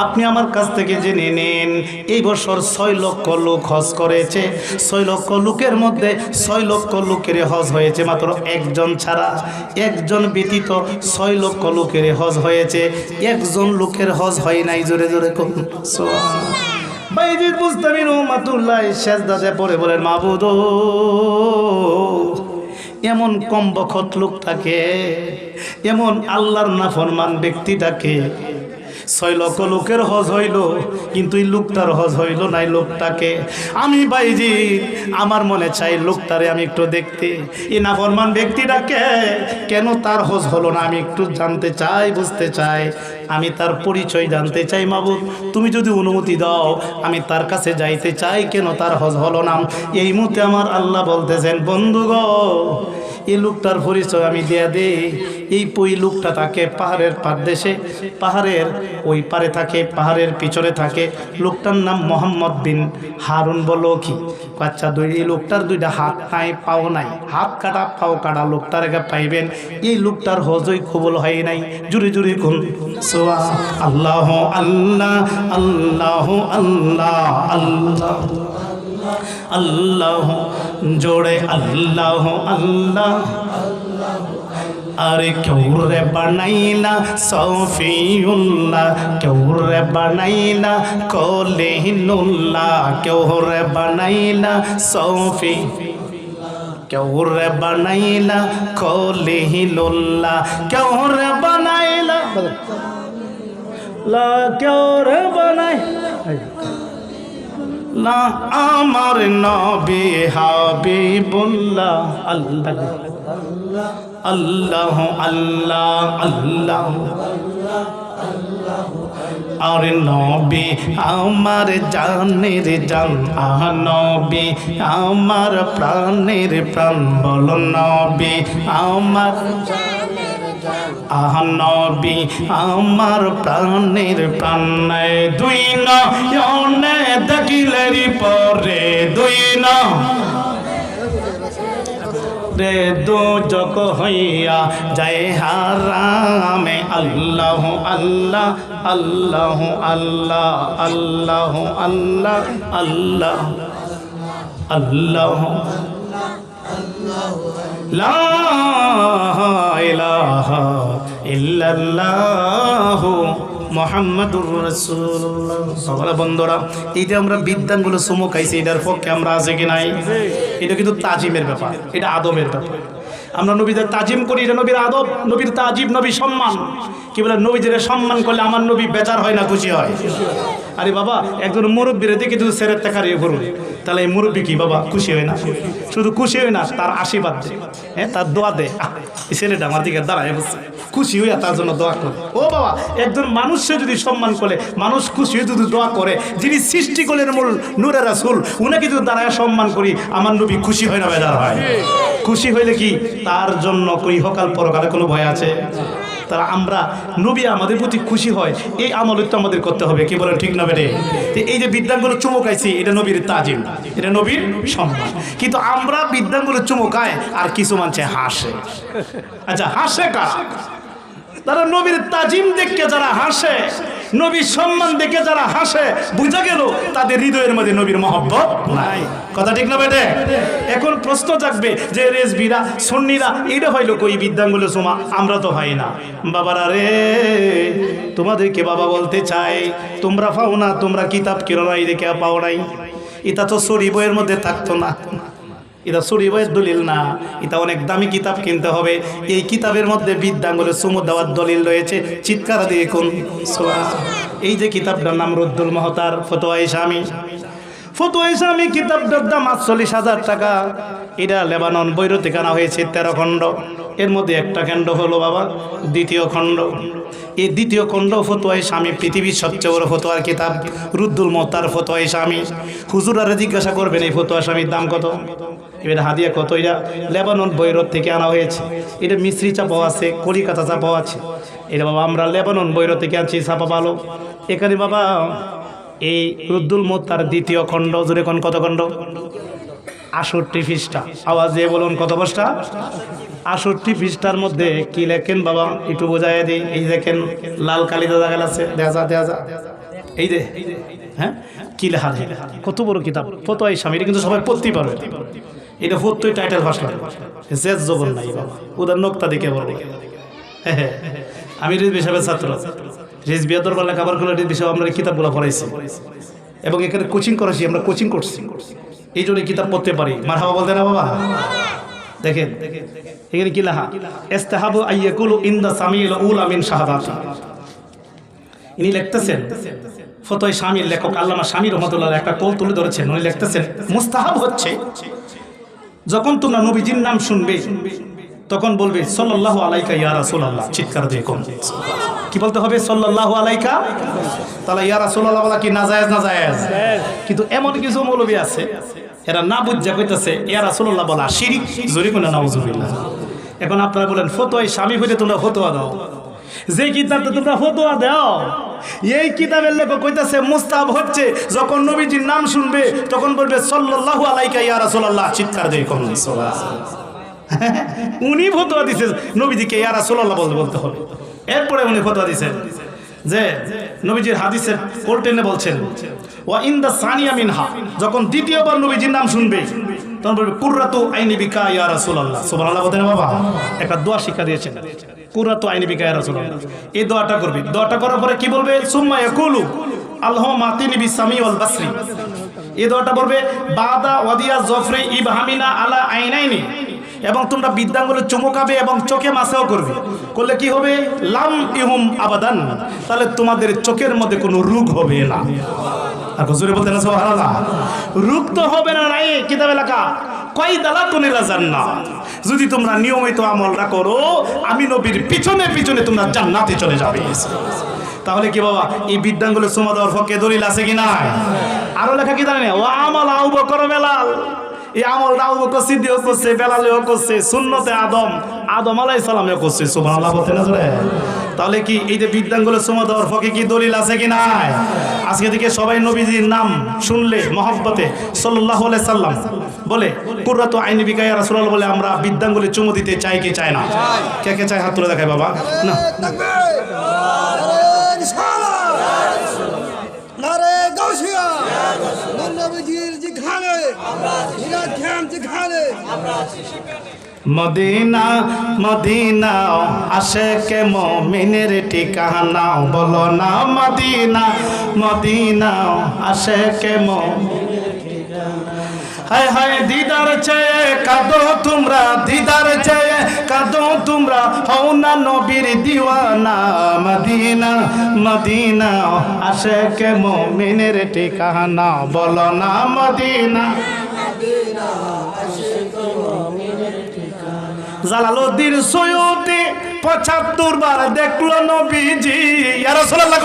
আপনি আমার কাছ থেকে জেনে নেন, এই বছর 6 লক্ষ লোক হজ করেছে। 6 লক্ষ লোকের মধ্যে 6 লক্ষ লোকের হজ হয়েছে মাত্র একজন ছাড়া, একজন ব্যতীত 6 লক্ষ লোকের হজ হয়েছে, একজন লোকের হজ হয় নাই। জোরে জোরে করুন সুবহানাল্লাহ। বাইজিৎ বুস্তামি রহমাতুল্লাহ সেজদাতে পড়ে বলেন, মাবুদ, এমন কম বখত লোকটাকে, এমন আল্লাহর নাফরমান ব্যক্তিটাকে 6 লক্ষ লোকের হজ হইল, কিন্তু এই লোকটার হজ হইল নাই। লোকটাকে আমি বাইজিৎ, আমার মনে চাই লোকটারে আমি একটু দেখতে, এই নাফরমান ব্যক্তিটাকে কেন তার হজ হলো না, আমি একটু জানতে চাই, বুঝতে চাই, আমি তার পরিচয় জানতে চাই। মাবুদ, তুমি যদি অনুমতি দাও, আমি তার কাছে যাইতে চাই, কেন তার হজ হলো না। এই মুহূর্তে আমার আল্লাহ বলতেছেন, বন্ধুগণ, এই লোকটার পরিচয় আমি দিয়া দেই। এই লোকটা থাকে পাহাড়ের পাদদেশে, পাহাড়ের ওই পারে থাকে, পাহাড়ের পিছনে থাকে। লোকটার নাম মোহাম্মদ বিন হারুন। বলো কি? আচ্ছা, এই লোকটার 2টা হাত নাই, পাও নাই, হাত কাটা পাও কাটা, লোকটার আগে পাইবেন। এই লোকটার হজই কবুল হয় নাই। জুড়ে জুড়ে কোন আল্লাহ আল্লাহ আল্লাহ আল্লাহ আল্লাহ আল্লাহ, জোড়ে আল্লাহ আল্লাহ। আরে কেউ রে বানাইলা সফিউল্লাহ, কেউ রে বানাইলা কলিলুল্লাহ, কেউ রে বানাইলা সফি, কেউ রে বানাইলা কলিলুল্লাহ, কেউ রে বানাইলা লা, কেউ রে বানাই লা আমার নবী হাবিবুল্লাহ। আল্লাহ আল্লাহ আল্লাহ আল্লাহ, আর নবী আমার জানের জান, আহ নবী আমার প্রাণের প্রাণ, বলো নবী আমার, আহ নবী আমার প্রাণের প্রাণ। 2 নয়নে দেখিলের পরে, 2 রে দোজখ হইয়া যায় হারামে। আল্লাহ আল্লাহ আল্লাহ আল্লাহ আল্লাহ আল্লাহ আল্লাহ আল্লাহ, লা ইলাহা ইল্লাল্লাহু মুহাম্মাদুর রাসূলুল্লাহ। সবাই বন্ধুরা, এই যে আমরা বিদ্যানগুলো চুমু খাইছি, এটার পক্ষে আমরা আছে কি নাই? এটা কিন্তু তাজিমের ব্যাপার, এটা আদবের ব্যাপার। আমরা নবীদের তাজিম করি, এটা নবীর আদব, নবীর তাজিম, নবীর সম্মান। কি বলে, নবীদের সম্মান করলে আমার নবী বেচার হয় না, খুশি হয়। আরে বাবা, একজন মুরব্বীরে দেখে যদি সেরের টাকারিয়ে করুন, তাহলে এই মুরব্বী কি বাবা খুশি হয় না? শুধু খুশি হয় না, তার আশীর্বাদ দেয়, হ্যাঁ, তার দোয়া দেয়। এই ছেলেটা আমার দিকে দাঁড়ায় বসে, খুশি হইয়া তার জন্য দোয়া করে। ও বাবা, একজন মানুষকে যদি সম্মান করে, মানুষ খুশি হয়ে যদি দোয়া করে, যিনি সৃষ্টি করলেন মূল নূরে রাসূল, উনাকে যদি দাঁড়ায় সম্মান করি, আমার নবী খুশি হয় না বেজার হয়? খুশি হইলে কি তার জন্য ইহকাল পরকালে কোনো ভয় আছে? তারা আমরা নবী আমাদের প্রতি খুশি হয়, এই আমল তো আমাদের করতে হবে। কি বলেন, ঠিক না বেটে? এই যে বিদ্যাঙ্গুলো চুমকাইছি, এটা নবীর তাজিম, এটা নবীর সম্মান। কিন্তু আমরা বিদ্যাঙ্গুলো চুমকায় আর কিছু মানছে হাসে। আচ্ছা, হাসে কারা? তারা নবীর তাজিম দেখে যারা হাসে, নবীর সম্মান দেখে যারা হাসে, বুঝা গেল তাদের হৃদয়ের মধ্যে নবীর মহব্বত নাই। কথা ঠিক না বেটে? এখন প্রশ্ন জাগবে যে রেজবিরা, সুন্নিরা এইটা হইলো কই বিদ্যাঙ্গুলো চুমা, আমরা তো হয় না। বাবারা রে, তোমাদেরকে বাবা বলতে চাই, তোমরা পাও না, তোমরা কিতাব কিনো নাই দেখে পাও নাই। এটা তো সরি বইয়ের মধ্যে থাকতো না, এটা সরি বইয়ের দলিল না, এটা অনেক দামি কিতাব কিনতে হবে। এই কিতাবের মধ্যে বিদ্যাঙ্গুলে চুমু দেওয়ার দলিল রয়েছে। চিৎকার দিয়ে কোন এই যে কিতাবটার নাম রদ্দুল মুহতার ফতোয়া-ই শামী। ফতোয়া ইসলামী কিতাবটার দাম ৪৮,০০০ টাকা। এটা লেবানন বৈরুত থেকে আনা হয়েছে 13 খণ্ড। এর মধ্যে একটা খণ্ড হলো বাবা দ্বিতীয় খণ্ড। এই দ্বিতীয় খণ্ড ফতোয়া ইসলামী পৃথিবীর সবচেয়ে বড় ফতোয়ার কিতাব রুদ্দুল মুহতার ফতোয়া ইসলামী। হুজুরারে জিজ্ঞাসা করবেন এই ফতোয়া ইসলামীর দাম কত, এবার হাদিয়া কত। এটা লেবানন বৈরুত থেকে আনা হয়েছে। এটা মিস্রি চাপাও আছে, কলিকাতা চাপাও আছে। এটা বাবা আমরা লেবানন বৈরুত থেকে আনছি, ছাপা ভালো। এখানে বাবা এই রুদ্দুল মুহতার দ্বিতীয় খণ্ড, জোরে কোন কত খণ্ড? ৬৮ পৃষ্ঠা। আওয়াজ দিয়ে বলুন কত পৃষ্ঠা? ৬৮ পৃষ্ঠার মধ্যে কি লেখেন বাবা একটু বোঝাই দিই। এই দেখেন লাল কালিতে দেখা যাচ্ছে, দেখা যা এই যে, হ্যাঁ কি লেখা আছে, কত বড় কিতাব ফতোয়া ইসলামী। এটা কিন্তু সবাই পড়তেই পারবে। এটা ফতোয়া টাইটেল ভাষা জেদ জবর নাই বাবা, ওদের নোক্তা দিকে বলবো। হ্যাঁ, আমি রিজবি সাহেবের ছাত্র। রিজবি দরবার লেখাবার করে রিজবি সাহেব আমরা কিতাবগুলো পড়াইছি এবং এখানে কোচিং করেছি, আমরা কোচিং করছি, এই জন্য কিতাব পড়তে পারি। মারহাবা বলতে না বাবা? দেখেন এখানে কি লেখা, ইস্তাহাবু আইয়াকুলু ইনদা সামিল উলা মিন শাহাদাত। ইনি লিখতেছেন ফতোয়া শামীর লেখক আল্লামা শামী রহমাতুল্লাহ একটা কল তুলে ধরেছেন। উনি লিখতেছেন মুস্তাহাব হচ্ছে যখন তোমরা নবীজির নাম শুনবে তখন বলবে সাল্লাল্লাহু আলাইকা ইয়া রাসূলুল্লাহ, চিৎকার দিয়ে কোন কি বলতে হবে? সাল্লাল্লাহু আলাইকা। তাহলে ইয়া রাসূলুল্লাহ বলা কি নাজায়েজ? নাজায়েজ। কিন্তু এমন কিছু মৌলবী আছে এরা না বুঝা কইতাছে ইয়া রাসূলুল্লাহ বলা শিরক, জোরে কোন নাউজুবিল্লাহ। এখন আপনারা বলেন ফতোয়া শামী হইতে তোমরা ফতোয়া দাও, যে কিতাবটা তোমরা ফতোয়া দাও এই কিতাবের লেখক কইতাছে মুস্তাহাব হচ্ছে যখন নবীজির নাম শুনবে তখন বলবে সাল্লাল্লাহু আলাইকা ইয়া রাসূলুল্লাহ, চিৎকার দিয়ে কোন সুবহানাল্লাহ। উনি ফতোয়া দিছে নবীজিকে ইয়া রাসূলুল্লাহ বলতে হবে। এরপরে উনি ফতোয়া দিয়েছেন যে নবীজির হাদিসে কোরআনে বলছেন ওয়া ইনদা সানিয়া মিনহা, যখন দ্বিতীয়বার নবীজির নাম শুনবে তখন বলবে কুররাতু আইনি বিকা ইয়া রাসূলুল্লাহ। সুবহানাল্লাহ বলেন বাবা। একটা দোয়া শিক্ষা দিয়েছেন কুররাতু আইনি বিকা ইয়া রাসূলুল্লাহ। এই দোয়াটা করবে। দোয়াটা করার পরে কি বলবে? সুম্মা ইয়াকুলু আল্লাহুম্মা আতিনি বিসামি ওয়াল বাসরি। এই দোয়াটা বলবে বাদা ওয়াদিয়া জফরি ইবহামিনা আলা আইনাইনি, এবং তোমরা বিদ্যাঙ্গুলো চুমুকাবে এবং চোখে মাসাও করবে। করলে কি হবে? লাম ইহুম আবাদান, তাহলে তোমাদের চোখের মধ্যে কোনো রোগ হবে না। আর হুজুরে বলতেন সুবহানাল্লাহ, রোগ তো হবে না। নাই কিতাবে লেখা কয় দালাতুনিলা জান্নাত, যদি তোমরা নিয়মিত আমলটা করো আমি নবীর পিছনে পিছনে তোমরা জান্নাতে চলে যাবে। তাহলে কি বাবা এই বিদ্যাঙ্গুলো চুমা দেওয়ার পক্ষে দলিল আছে কি নাই? আরো লেখা কি জানেন? ওয়া আমাল আবু বকর বেলাল, এই আমলটা আবু বকর সিদ্দিকও করছে, বেলালও করছে, সুন্নতে আদম আলাইহিস সালামও করছে। সুবহানাল্লাহ বলতে না জোরে? তাহলে কি এই যে বিদ্যাঙ্গুলো চুমা দেওয়ার পক্ষে কি দলিল আছে কি নাই? আজকে থেকে সবাই নবীজির নাম শুনলে মহব্বতে সাল্লাল্লাহু আলাইহি সাল্লাম বলে কুররাতু আইনি বিকা ইয়া রাসূলুল্লাহ বলে আমরা বিদ্যাঙ্গুলি চুমু দিতে চাই কি চাই না? কে কে চাই হাত তুলে দেখায় বাবা। না নারে গাউসিয়া নবীজির জিখানে আমরা ধ্যান জিখানে আমরা মদিনা মদিনা আশেকে মুমিনের ঠিকানা, বলো না মদিনা মদিনা আশেকে মুমিনের ঠিকানা। হায় হায় দিদার চেয়ে কাঁদো তোমরা, দিদার চেয়ে কাঁদো তোমরা, হও না নবীর দিওয়ানা। মদিনা মদিনা আশেকে মুমিনের ঠিকানা, বলো না মদিনা মদিনা আশেকে মুমিনের ঠিকানা। জালালউদ্দিন সৈয়দী ৭৫ বার দেখলো নবীজি ইয়া রাসূলুল্লাহ।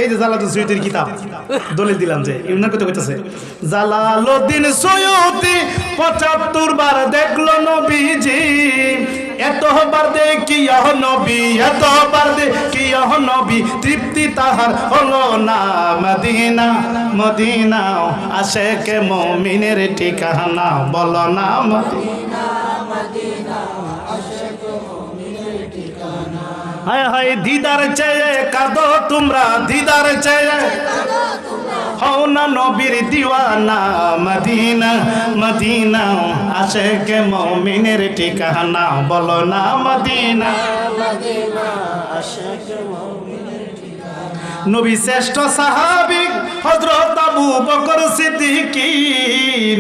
এই যে জালালউদ্দিন সৈয়দীর কিতাব দলিল দিলাম যে ইউনার কথা কইতাছে জালালউদ্দিন সৈয়দী ৭৫ বার দেখলো নবীজি, এতবার দেখিয়া নবী, এতবার দেখিয়া নবী, তৃপ্তি তাহার হলো না। মদিনা মদিনা আশেকে মুমিনের ঠিকানা, বলো না মদিনা মদিনা আশেকে মুমিনের ঠিকানা। হায় হায় দিদার চেয়ে কাঁদো তোমরা, দিদার চেয়ে হও না নবীর দিওয়ানা। মদিনা মদিনা আশেকে মুমিনের ঠিকানা, বলো না মদিনা মদিনা আশেকে মুমিনের ঠিকানা। নবী শ্রেষ্ঠ সাহাবী হযরত আবু বকর সিদ্দিক,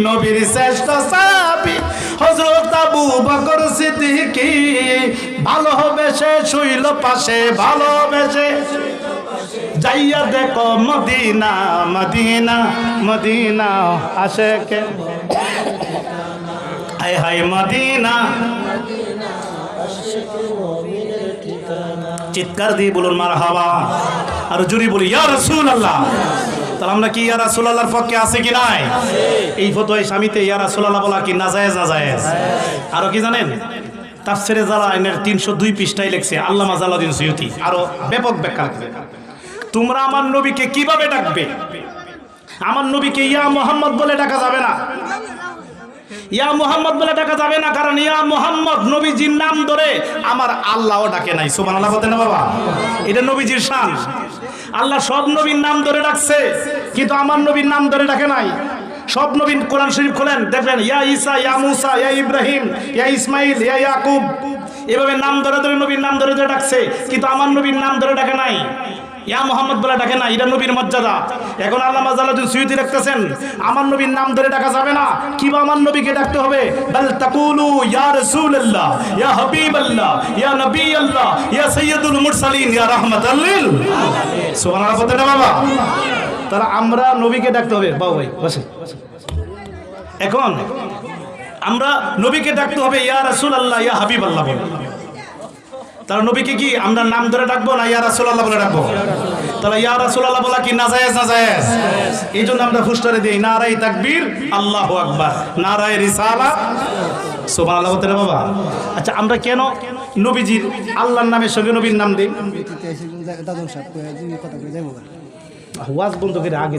নবীর শ্রেষ্ঠ সাহাবী হযরত আবু বকর সিদ্দিক, ভালোবেসে শুইল পাশে, ভালোবেসে যাইয়া দেখো মদিনা মদিনা মদিনা আশেকে হায় হায় মদিনা। চিৎকার দিয়ে বলুন মারহাবা, আর জুরি বলি ইয়া রাসূলুল্লাহ। তাহলে আমরা কি ইয়া রাসূলুল্লাহর পক্ষে আছে কি নাই? এই ফতোয়া স্বামীতে ইয়া রাসূলুল্লাহ বলা কি নাজায়েজ? নাজায়েজ। আরো কি জানেন, তাফসিরে জালালাইনের 302 পৃষ্ঠায় লিখছে আল্লামা জালালউদ্দিন সুয়ুতী, আরো ব্যাপক ব্যাখ্যা লিখছে। তোমরা আমার নবীকে কিভাবে ডাকবে? আমার নবীকে ইয়া মুহাম্মদ বলে ডাকা যাবে না। ইয়া মুহাম্মদ বলে ডাকা যাবে না, কারণ ইয়া মুহাম্মদ নবীজির নাম ধরে আমার আল্লাহও ডাকে নাই। সুবহানাল্লাহ বলতে না বাবা, এটা নবীজির শান। আল্লাহ সব নবীর নাম ধরে ডাকছে, কিন্তু আমার নবীর নাম ধরে ডাকে নাই। সব নবী কোরআন শরীফ খোলেন, দেখবেন ইয়া ঈসা, ইয়া মুসা, ইয়া ইব্রাহিম, ইয়া ইসমাইল, ইয়া ইয়াকুব, এভাবে নাম ধরে ধরে নবীর নাম ধরে ধরে ডাকছে, কিন্তু আমার নবীর নাম ধরে ডাকে নাই। ইয়া মুহাম্মদ বলে ডাকে না, এটা নবীর মর্যাদা। এখন আল্লামা জালালউদ্দিন সুয়ুতী লিখতেছেন আমার নবীর নাম ধরে ডাকা যাবে না, কিবা আমার নবীকে ডাকতে হবে। বাল তাকুলু ইয়া রাসূলুল্লাহ, ইয়া হাবিবাল্লাহ, ইয়া নবিয়াল্লাহ, ইয়া সাইয়্যিদুল মুরসালিন, ইয়া রাহমাতাল লিল আলামিন। সুবহানাল্লাহ বলতে না বাবা। তাহলে আমরা নবীকে ডাকতে হবে। বাবা ভাই বসে। এখন আমরা নবীকে ডাকতে হবে ইয়া রাসূলুল্লাহ, ইয়া হাবিবাল্লাহ বলে। তাহলে নবীকে কি আমরা নাম ধরে ডাকবো না ইয়া রাসূলুল্লাহ বলে ডাকবো? তাহলে ইয়া রাসূলুল্লাহ বলা কি নাজায়েজ? নাজায়েজ। এই জন্য আমরা ফুস্টারে দিই নারায়ে তাকবীর, আল্লাহু আকবার, নারায়ে রিসালাত, সুবহানাল্লাহ বলতে না বাবা। আচ্ছা, আমরা কেন নবীজির আল্লাহর নামের সঙ্গে নবীর নাম দিই? দাদন সাহেব কথা বলে যাবো, ওয়াজ বন্ধ করে আগে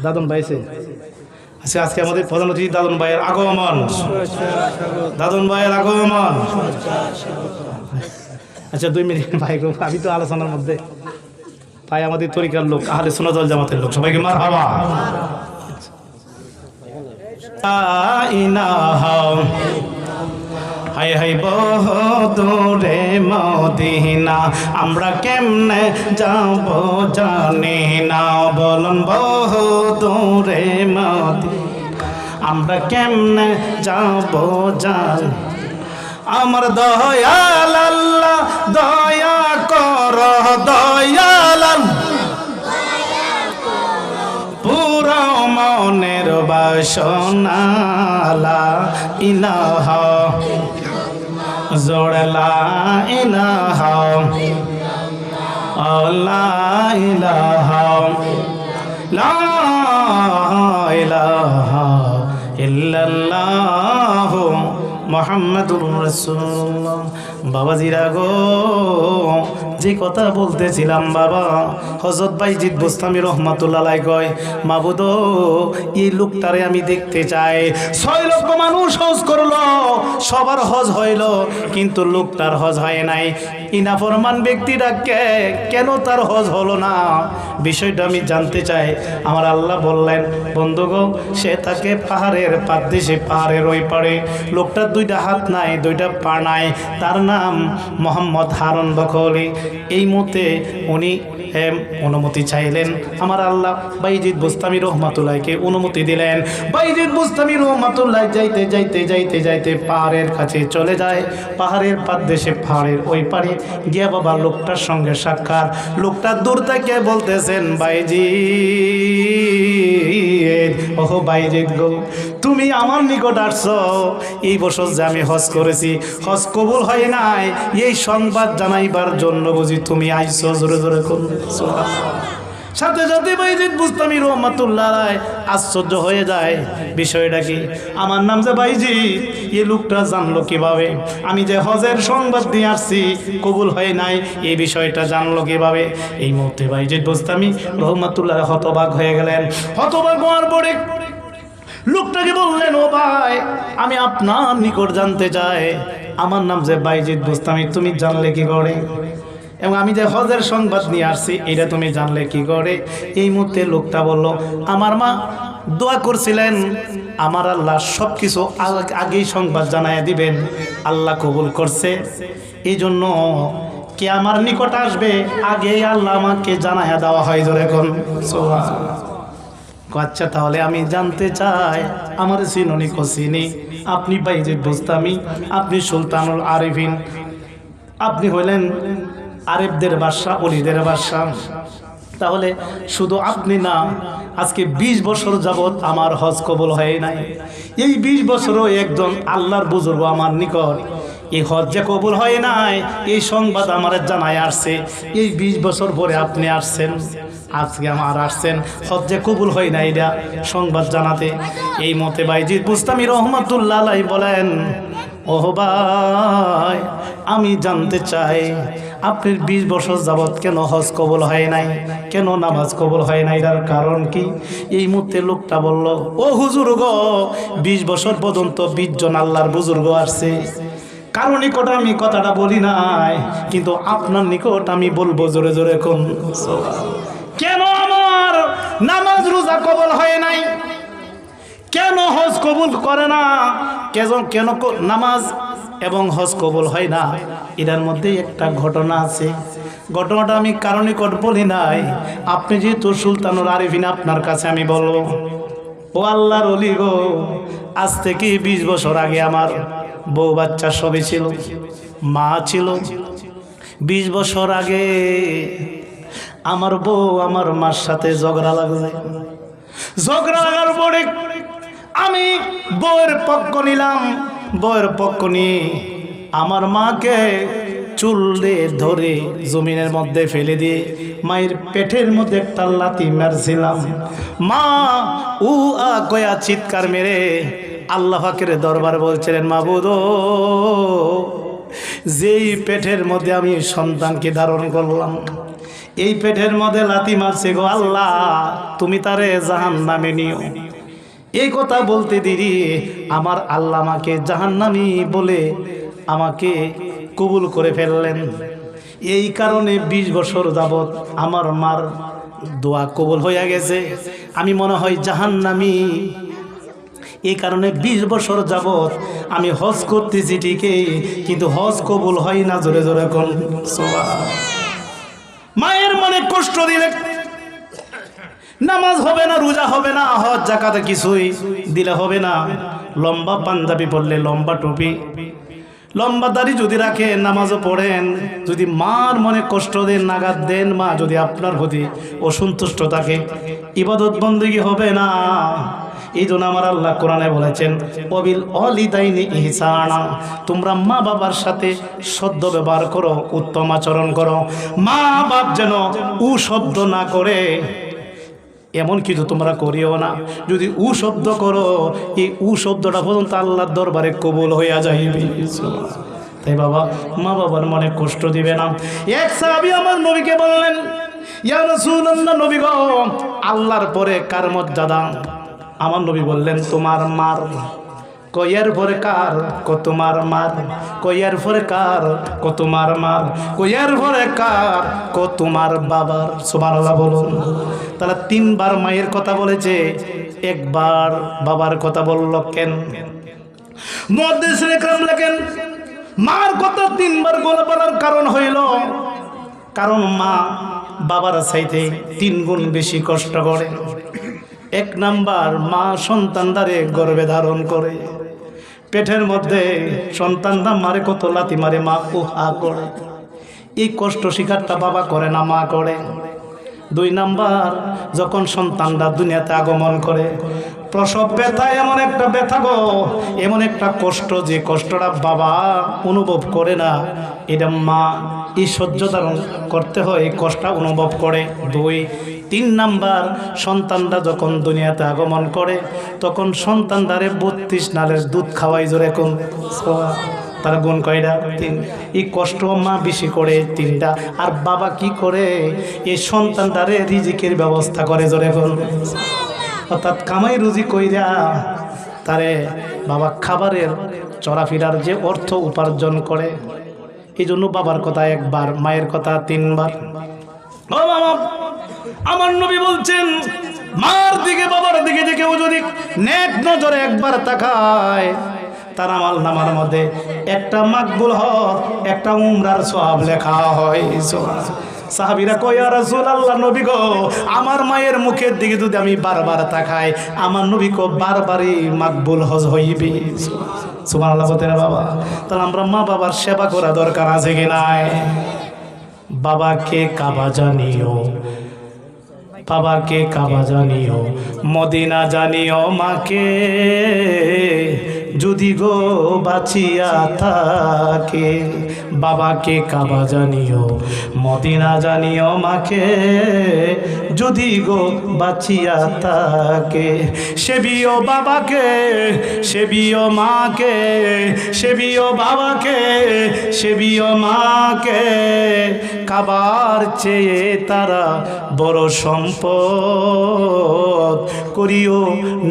দাদন ভাই আছে। আচ্ছা, আজকে আমাদের প্রধান অতিথি দাদন ভাইয়ের আগমন। দাদন ভাইয়ের আগমন। আচ্ছা 2 মিনিট ভাই, আমি তো আলোচনার মধ্যে ভাই আমাদের তরিকার লোক, আহলে সুন্নাত ওয়াল জামাতের লোক, সবাইকে মারহাবা। হাই হাই বহুদূরে মদিনা, আমরা কেমনে যাব জানি না। বলুন বহুদূরে মদিনা, আমরা কেমনে যাব জানি। আমার দয়াল আল্লাহ দয়া কর, দয়াল পুরা মনের বাসনা লা ইলাহা জোড়লা ইলাহা লা ইলাহা লা ইলাহা ইল্লাল্লাহ মুহাম্মাদুর রাসূলুল্লাহ। বাবাজিরা গো, যে কথা বলতেছিলাম বাবা, হযরত বাইজিদ বুস্তামি রহমাতুল্লাহ আলাইহি কয় মাবুদ এই লোকটারে আমি দেখতে চাই। 6 লক্ষ মানুষ হজ করলো, সবার হজ হইল, কিন্তু লোকটার হজ হয় নাই। ইনাফরমান ব্যক্তিটা কেন তার হজ হলো না, বিষয়টা আমি জানতে চাই। আমার আল্লাহ বললেন বন্ধুগো, সে তাকে পাহাড়ের পাদদেশে, পাহাড়ের ওই পারে, লোকটার 2টা হাত নাই, 2টা পা নাই, তার নাম মোহাম্মদ হারুন বখলি। এই মতে উনি অনুমতি চাইলেন। আমার আল্লাহ বাইজিদ বুস্তামি রহমাতুল্লাহকে অনুমতি দিলেন। বাইজিদ বুস্তামি রহমাতুল্লাহ যাইতে যাইতে যাইতে যাইতে পাহাড়ের কাছে চলে যায়। পাহাড়ের পাদদেশে, পাহাড়ের ওই পারে গিয়া বাবা লোকটার সঙ্গে সাক্ষাৎ। লোকটা দূর থেকে বলতেছেন বাইজিদ, ওহো বাইজিদ গো, তুমি আমার নিকট আসছো, এই বছর যে আমি হজ করেছি, হজ কবুল হয় নাই, এই সংবাদ জানাইবার জন্য বুঝি তুমি আইছো। জোরে জোরে করুন সাথে সাথে বাইজিদ বুস্তামি রহমাতুল্লাহ আলাইহি আশ্চর্য হয়ে যায়। বিষয়টা কি? আমার নাম যে বাইজিদ, এই লোকটা জানলো কিভাবে? আমি যে হজের সংবাদ দিয়ে আসছি, কবুল হয় নাই, এই বিষয়টা জানলো কিভাবে? এই মুহূর্তে বাইজিদ বুস্তামি রহমাতুল্লাহ হতবাক হয়ে গেলেন। হতবাক হওয়ার পরে লোকটাকে বললেন, ও ভাই, আমি আপনার নিকট জানতে চাই, আমার নাম যে বাইজিদ বুস্তামি, তুমি জানলে কি করে? এবং আমি যে হজের সংবাদ নিয়ে আসছি, এটা তুমি জানলে কি করে? এই মুহূর্তে লোকটা বলল, আমার মা দোয়া করছিলেন আমার আল্লাহ সব কিছু আগেই সংবাদ জানায় দিবেন, আল্লাহ কবুল করছে, এই জন্য কে আমার নিকট আসবে আগেই আল্লাহ আমাকে জানায়া দেওয়া হয়। ধরে কোন আচ্ছা তাহলে আমি জানতে চাই, আমার চিননি চিনি, আপনি বাইজিদ বুস্তামি, আপনি সুলতানুল আরিফিন, আপনি হইলেন আরেবদের বাদশাহ, অলিদের বাদশাহ। তাহলে শুধু আপনি না, আজকে 20 বছর যাবৎ আমার হজ কবুল হয় নাই। এই 20 বছরও একজন আল্লাহর বুজুর্গ আমার নিকট এই হজ যে কবুল হয় নাই, এই সংবাদ আমার জানায় আসছে। এই 20 বছর পরে আপনি আসছেন, আজকে আমার আসছেন হজ যে কবুল হয় নাই এটা সংবাদ জানাতে। এই মতে বাইজিদ বুস্তামি রহমাতুল্লাহ আলাইহি বলেন, ও ভাই, আমি জানতে চাই আপনার 20 বছর যাবৎ কেন হজ কবুল হয় নাই, কেন নামাজ কবুল হয় নাই, এটার কারণ কি? এই মুহূর্তে লোকটা বলল, ও হুজুর গো, 20 বছর পর্যন্ত 20 জন আল্লাহর বুজুর্গ আসছে, কারো নিকট আমি কথাটা বলি নাই, কিন্তু আপনার নিকট আমি বলবো জোরে জোরে কোন কেন আমার নামাজ রোজা কবুল হয় নাই, কেন হজ কবুল করে না, কেন নামাজ এবং হজ কবুল হয় না? এটার মধ্যে একটা ঘটনা আছে। ঘটনাটা আমি কারো নিকট বলি নাই, আপনি যেহেতু সুলতানুল আরিফিন, আপনার কাছে আমি বলবো। ও আল্লাহর ওলি গো, আজ থেকে 20 বছর আগে আমার বউ বাচ্চা সবই ছিল, মা ছিল। 20 বছর আগে আমার বউ আমার মার সাথে ঝগড়া লাগছে। ঝগড়া লাগার পরে আমি বউয়ের পক্ষ নিলাম। বউয়ের পক্ষ নিয়ে আমার মাকে চুল দিয়ে ধরে জমিনের মধ্যে ফেলে দিয়ে মায়ের পেটের মধ্যে একটা লাথি মারছিলাম। মা উ আ কয়া চিৎকার মেরে আল্লাহ পাকের দরবার বলছিলেন, মাবুদ, যেই পেটের মধ্যে আমি সন্তানকে ধারণ করলাম, এই পেটের মধ্যে লাথি মারছে গো আল্লাহ, তুমি তারে জাহান্নামে নিও। এই কথা বলতে দেরি আমার আল্লাহ আমাকে জাহান্নামী বলে আমাকে কবুল করে ফেললেন। এই কারণে 20 বছর যাবৎ আমার মার দোয়া কবুল হয়ে গেছে, আমি মনে হয় জাহান্নামী। এই কারণে 20 বছর যাবৎ আমি হজ করতেছি ঠিকই, কিন্তু হজ কবুল হয় না। জোরে জোরে কোন সুবহানাল্লাহ। মায়ের মনে কষ্ট দিলে নামাজ হবে না, রোজা হবে না, হজ যাকাত কিছুই দিলে হবে না। লম্বা পাঞ্জাবি পরলে, লম্বা টুপি, লম্বা দাড়ি যদি রাখে, নামাজও পড়েন, যদি মার মনে কষ্ট দেন, নাগাদ দেন, মা যদি আপনার প্রতি অসন্তুষ্ট থাকে, ইবাদত বন্দেগী হবে না। এই জন্য আমার আল্লাহ কোরআনে বলেছেন, ওয়াবিল ওয়ালিদাইনি ইহসানা, তোমরা মা বাবার সাথে সদ্য ব্যবহার করো, উত্তম আচরণ করো। মা বাপ যেন উ শব্দ না করে, এমন কিছু তোমরা করিও না। যদি উ শব্দ করো, এই উ শব্দটা পর্যন্ত আল্লাহর দরবারে কবুল হইয়া যাইবে। তাই বাবা, মা বাবার মনে কষ্ট দিবে না। এক সাহাবী আমার নবীকে বললেন, ইয়া রাসূলুল্লাহ, নবী গো, আল্লাহর পরে কার মর্যাদা? আমার নবী বললেন, তোমার মার। কইয়ার পরে কার? কো তোমার মার। কইয়ার পরে কার? কো তোমার মার। কইয়ার পরে কার? কো তোমার বাবার। সুবহানাল্লাহ বলুন। তাহলে 3 বার মায়ের কথা বলেছে, একবার বাবার কথা বলল কেন? মুহাদ্দিসিন ইকরাম লেখেন, মার কথা 3 বার বলার কারণ হইল, কারণ মা বাবার চাইতে 3 গুণ বেশি কষ্ট করে। 1 নাম্বার, মা সন্তানদারে গর্ভে ধারণ করে, পেটের মধ্যে সন্তানরা মারে, কত লাথি মারে, মা উহা করে। এই কষ্ট শিকারটা বাবা করে না, মা করে। 2 নাম্বার, যখন সন্তানরা দুনিয়াতে আগমন করে, প্রসব ব্যথা এমন একটা ব্যথা গো, এমন একটা কষ্ট, যে কষ্টটা বাবা অনুভব করে না, এটা মা এই সহ্য ধারণ করতে হয়, এই কষ্ট অনুভব করে। 2-3 নাম্বার, সন্তানরা যখন দুনিয়াতে আগমন করে, তখন সন্তানদারে 32 নালের দুধ খাওয়াই। জোরে কোন তার গুণ কয়টা? 3। এই কষ্ট মা বেশি করে 3টা। আর বাবা কি করে? এই সন্তানদারে রিজিকের ব্যবস্থা করে। জোরে কোন, অর্থাৎ কামাই রুজি কইরা তারে বাবা খাবারের চলাফেরার যে অর্থ উপার্জন করে। এই জন্য বাবার কথা 1 বার, মায়ের কথা 3 বার। ও বাবা, আমার নবী বলছেন, মার দিকে বাবার দিকে যে কেউ যদি নেক নজরে একবার তাকায়, তার আমল নামার মধ্যে একটা মাকবুল হক, একটা উমরার সওয়াব লেখা হয়। সাহাবীরা কয় ইয়া রাসূলুল্লাহ, নবী গো, আমার মায়ের মুখের দিকে যদি আমি বারবার তাকাই, আমার নবী কো বারবারই মাকবুল হজ হইবে। সুবহানাল্লাহ বলতে না বাবা? তাহলে আমরা মা বাবার সেবা করা দরকার আছে কি নাই? বাবাকে কাবা জানিও, বাবাকে কাবা জানিও, মদিনা জানিও মাকে, যদি গো বাঁচিয়া থাকে। বাবাকে কাবা জানিও, মদিনা জানিও মাকে, যদি গো বাঁচিয়া থাকে। সেবিও বাবাকে, সেবিও মাকে, সেবিও বাবাকে, সেবিও মাকে, কাবার চেয়ে তারা বড় সম্পদ। করিও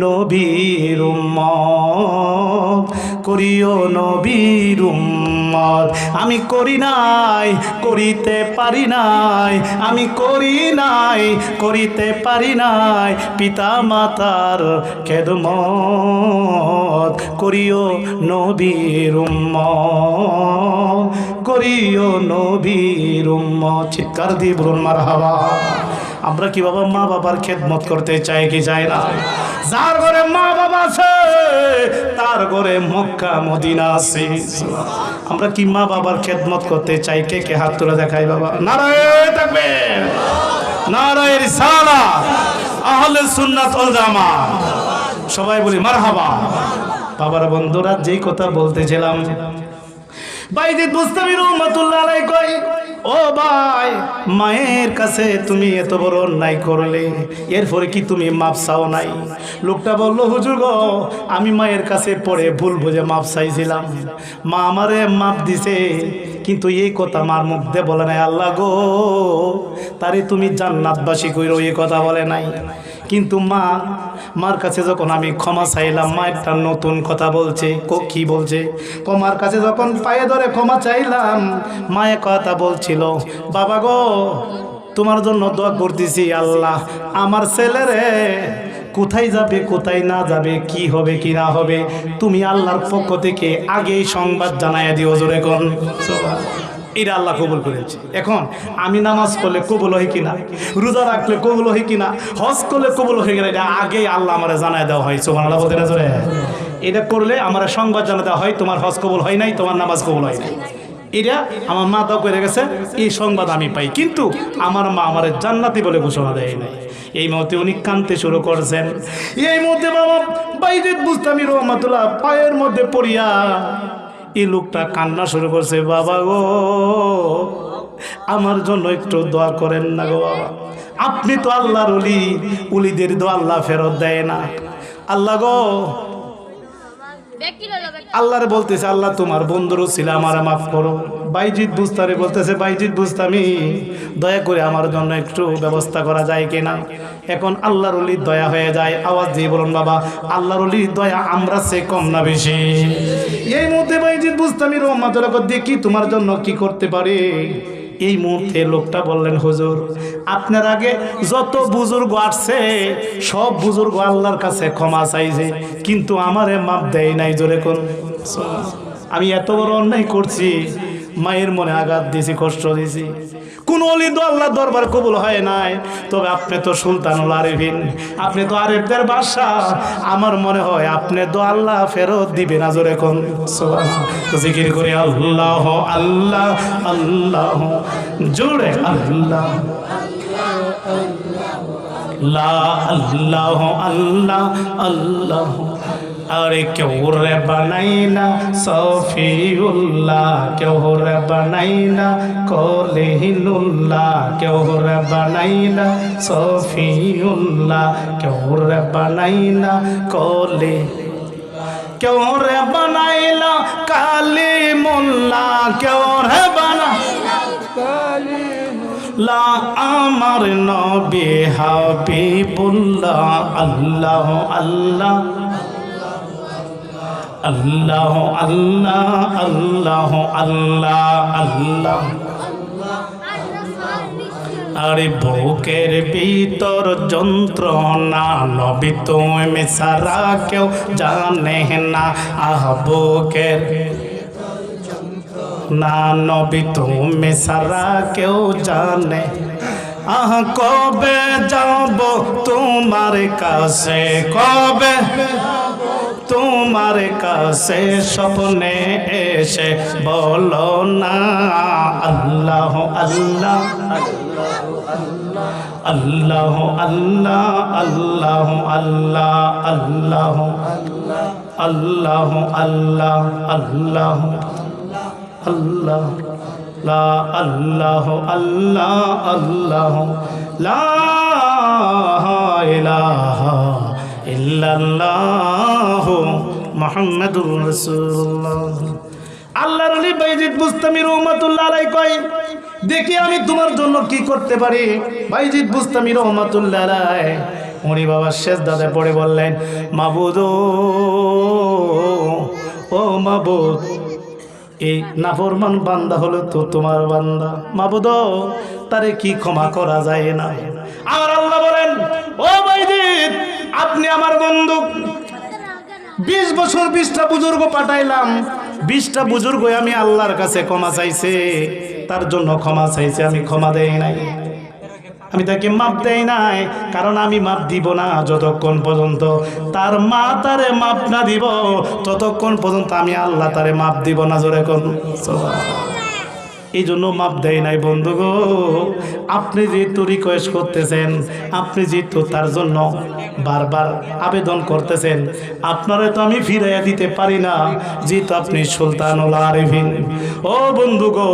নবীর উম্মত, করিও নবীর উম্মত। আমি করি নাই, করিতে পারি নাই, আমি করি নাই, করিতে পারি নাই পিতা মাতার খেদমত। করিও নবীর উম্মত, করিও নবীর উম্মত। চিৎকার দিয়ে বলুন মারহাবা। আমরা কি বাবা মা বাবার খেদমত করতে চাই কি চাই না? যার ঘরে মা বাবা আছে তার ঘরে মক্কা মদিনা আছে। আমরা কি মা বাবার খেদমত করতে চাই? কে কে হাত তুলে দেখাই বাবা? নারায়ে তাকবীর, নারায়ে রিসালাত, আহলে সুন্নাত ওয়াল জামাত। সবাই বলি মারহাবা। বাবার বন্ধুরা, যেই কথা বলতেছিলাম, বাইজিদ বুস্তামি রাহমাতুল্লাহ আলাইহি কয়, ও ভাই, মায়ের কাছে তুমি এত বড় অন্যায় করলে, এরপরে কি তুমি মাপ চাও নাই? লোকটা বলল, হুজুর গো, আমি মায়ের কাছে পড়ে ভুল বুঝে মাপ চাইছিলাম, মা আমারে মাপ দিছে, কিন্তু এই কথা মার মুখ দিয়ে বলে নাই। আল্লাহ গো, তারে তুমি জান্নাতবাসী কইরো, এই কথা বলে নাই। কিন্তু মার কাছে যখন আমি ক্ষমা চাইলাম, মা একটা নতুন কথা বলছে। কি বলছে? মার কাছে যখন পায়ে ধরে ক্ষমা চাইলাম, মায়ের কথা বলছিল, বাবা গো, তোমার জন্য দোয়া করতেছি, আল্লাহ আমার ছেলেরে কোথায় যাবে কোথায় না যাবে, কি হবে কি না হবে, তুমি আল্লাহর পক্ষ থেকে আগেই সংবাদ জানাইয়া দিও। জোরে কোন এটা আল্লাহ কবুল করেছে। এখন আমি নামাজ পড়লে কবুল হয় কিনা, রোজা রাখলে কবুল হয় কিনা, হজ করলে কবুল হয়ে গেলে, এটা আগেই আল্লাহ আমার জানাই দেওয়া হয়। সুবহানাল্লাহ বলতে না জোরে? এটা করলে আমার সংবাদ জানা দেওয়া হয়, তোমার হজ কবুল হয় নাই, তোমার নামাজ কবুল হয় নাই। এটা আমার মা দাও করে গেছে, এই সংবাদ আমি পাই, কিন্তু আমার মা আমার জান্নাতি বলে ঘোষণা দেয় নাই। এই মুহূর্তে উনি কাঁদতে শুরু করছেন। এই মুহূর্তে বাবা বাইজিদ বুস্তামি রাহমাতুল্লাহ পায়ের মধ্যে পড়িয়া এই লোকটা কান্না শুরু করছে, বাবা গো, আমার জন্য একটু দোয়া করেন না গো বাবা। আপনি তো আল্লাহর ওলি, ওলিদের দোয়া আল্লাহ ফেরত দেয় না। আল্লাহ গো, আল্লাহরে বলতেছে, আল্লাহ তোমার বন্ধুরও ছিল, আমার মাফ করো। বাইজিদ বুস্তামি বলতেছে, বাইজিদ বুস্তামি, দয়া করে আমার জন্য একটু ব্যবস্থা করা যায় কিনা? এখন আল্লাহর ওলির দয়া হয়ে যায়। আওয়াজ দিয়ে বলুন বাবা, আল্লাহর ওলির দয়া আমরা সে কম না বেশি? এই মুহূর্তে বাইজিদ বুস্তামি রাহমাতুল্লাহ দেখি তোমার জন্য কি করতে পারে। এই মুহূর্তে লোকটা বললেন, হুজুর, আপনার আগে যত বুজুর্গ আসছে সব বুজুর্গ আল্লাহর কাছে ক্ষমা চাইছে, কিন্তু আমারে মাপ দেয় নাই। জোরে কোন? আমি এত বড় অন্যায় করছি, মায়ের মনে আঘাত দিয়েছি, কষ্ট দিয়েছি, কোন ওলি তো আল্লাহ দরবার কবুল হয় নাই। তবে আপনি তো সুলতানুল আরেফিন, আপনি তো আরেফদের বাদশা, আমার মনে হয় আপনি তো আল্লাহ ফেরত দিবে না। জোরে কোন? তো জিকির করি আল্লাহ আল্লাহ আল্লাহ, জোরে আল্লাহ লা আল্লাহ আল্লাহ আল্লাহ। अरे क्यों रे बनाइना सफीउल्लाह, क्यों रे बनाइना कलीलुल्लाह, क्यों रे बनाइना सफीउल्लाह, क्यों रे बनाइना कली, क्यों रे बनाइना कालीमुल्लाह, क्यों रे बनाइना ला আমার নবী হাবিবুল্লাহ। আল্লাহ আল্লাহ আল্লাহ আল্লাহ আল্লাহ আল্লাহ আল্লাহ। আরে বুকের ভিতর যন্ত্রণা, নবী তুমি সারা কেউ জানে না। আহ বুকের না নবী তুমি সারা কেউ জানে আহ কবে যাব তোমার কাছে কবে তোমার কাছে স্বপ্নে এসে বলো না আল্লাহ আল্লাহ আল্লাহ আল্লাহ আল্লাহ আল্লাহ আল্লাহ আল্লাহ আল্লাহ আল্লাহ লা আল্লাহ আল্লাহ আল্লাহ লা ইলাহা ইল্লাল্লাহ মুহাম্মাদুর রাসূলুল্লাহ। আল্লাহর ওলি বাইজিদ বুস্তামি রহমাতুল্লাহ আলাইহি কয় দেখি আমি তোমার জন্য কি করতে পারি। বাইজিদ বুস্তামি রহমাতুল্লাহ আলাইহি উনি বাবা সেজদাতে পড়ে বললেন মাবুদ ও মাবুদ এই নাফরমান বান্দা হলো তো তোমার বান্দা মাবুদ তারে কি ক্ষমা করা যায় না। আর আল্লাহ বলেন ও বাইজিদ আপনি আমার বন্ধু 20 বছর 20টা বুজুর্গ পাঠাইলাম 20টা বুজুর্গ আমি আল্লাহর কাছে ক্ষমা চাইছে তার জন্য ক্ষমা চাইছে আমি ক্ষমা দেই নাই আমি তাকে মাপ দেই নাই কারণ আমি মাপ দিব না যতক্ষণ পর্যন্ত তার মা তারে মাপ না দিব ততক্ষণ পর্যন্ত আমি আল্লাহ তারে মাপ দিব না জোরে কোন এই জন্য মাপ দেয় নাই বন্ধু গো। আপনি যেহেতু রিকোয়েস্ট করতেছেন আপনি যেহেতু তার জন্য বারবার আবেদন করতেছেন আপনারা তো আমি ফিরাইয়া দিতে পারি না যেহেতু আপনি সুলতানুল আরিফিন। ও বন্ধু গো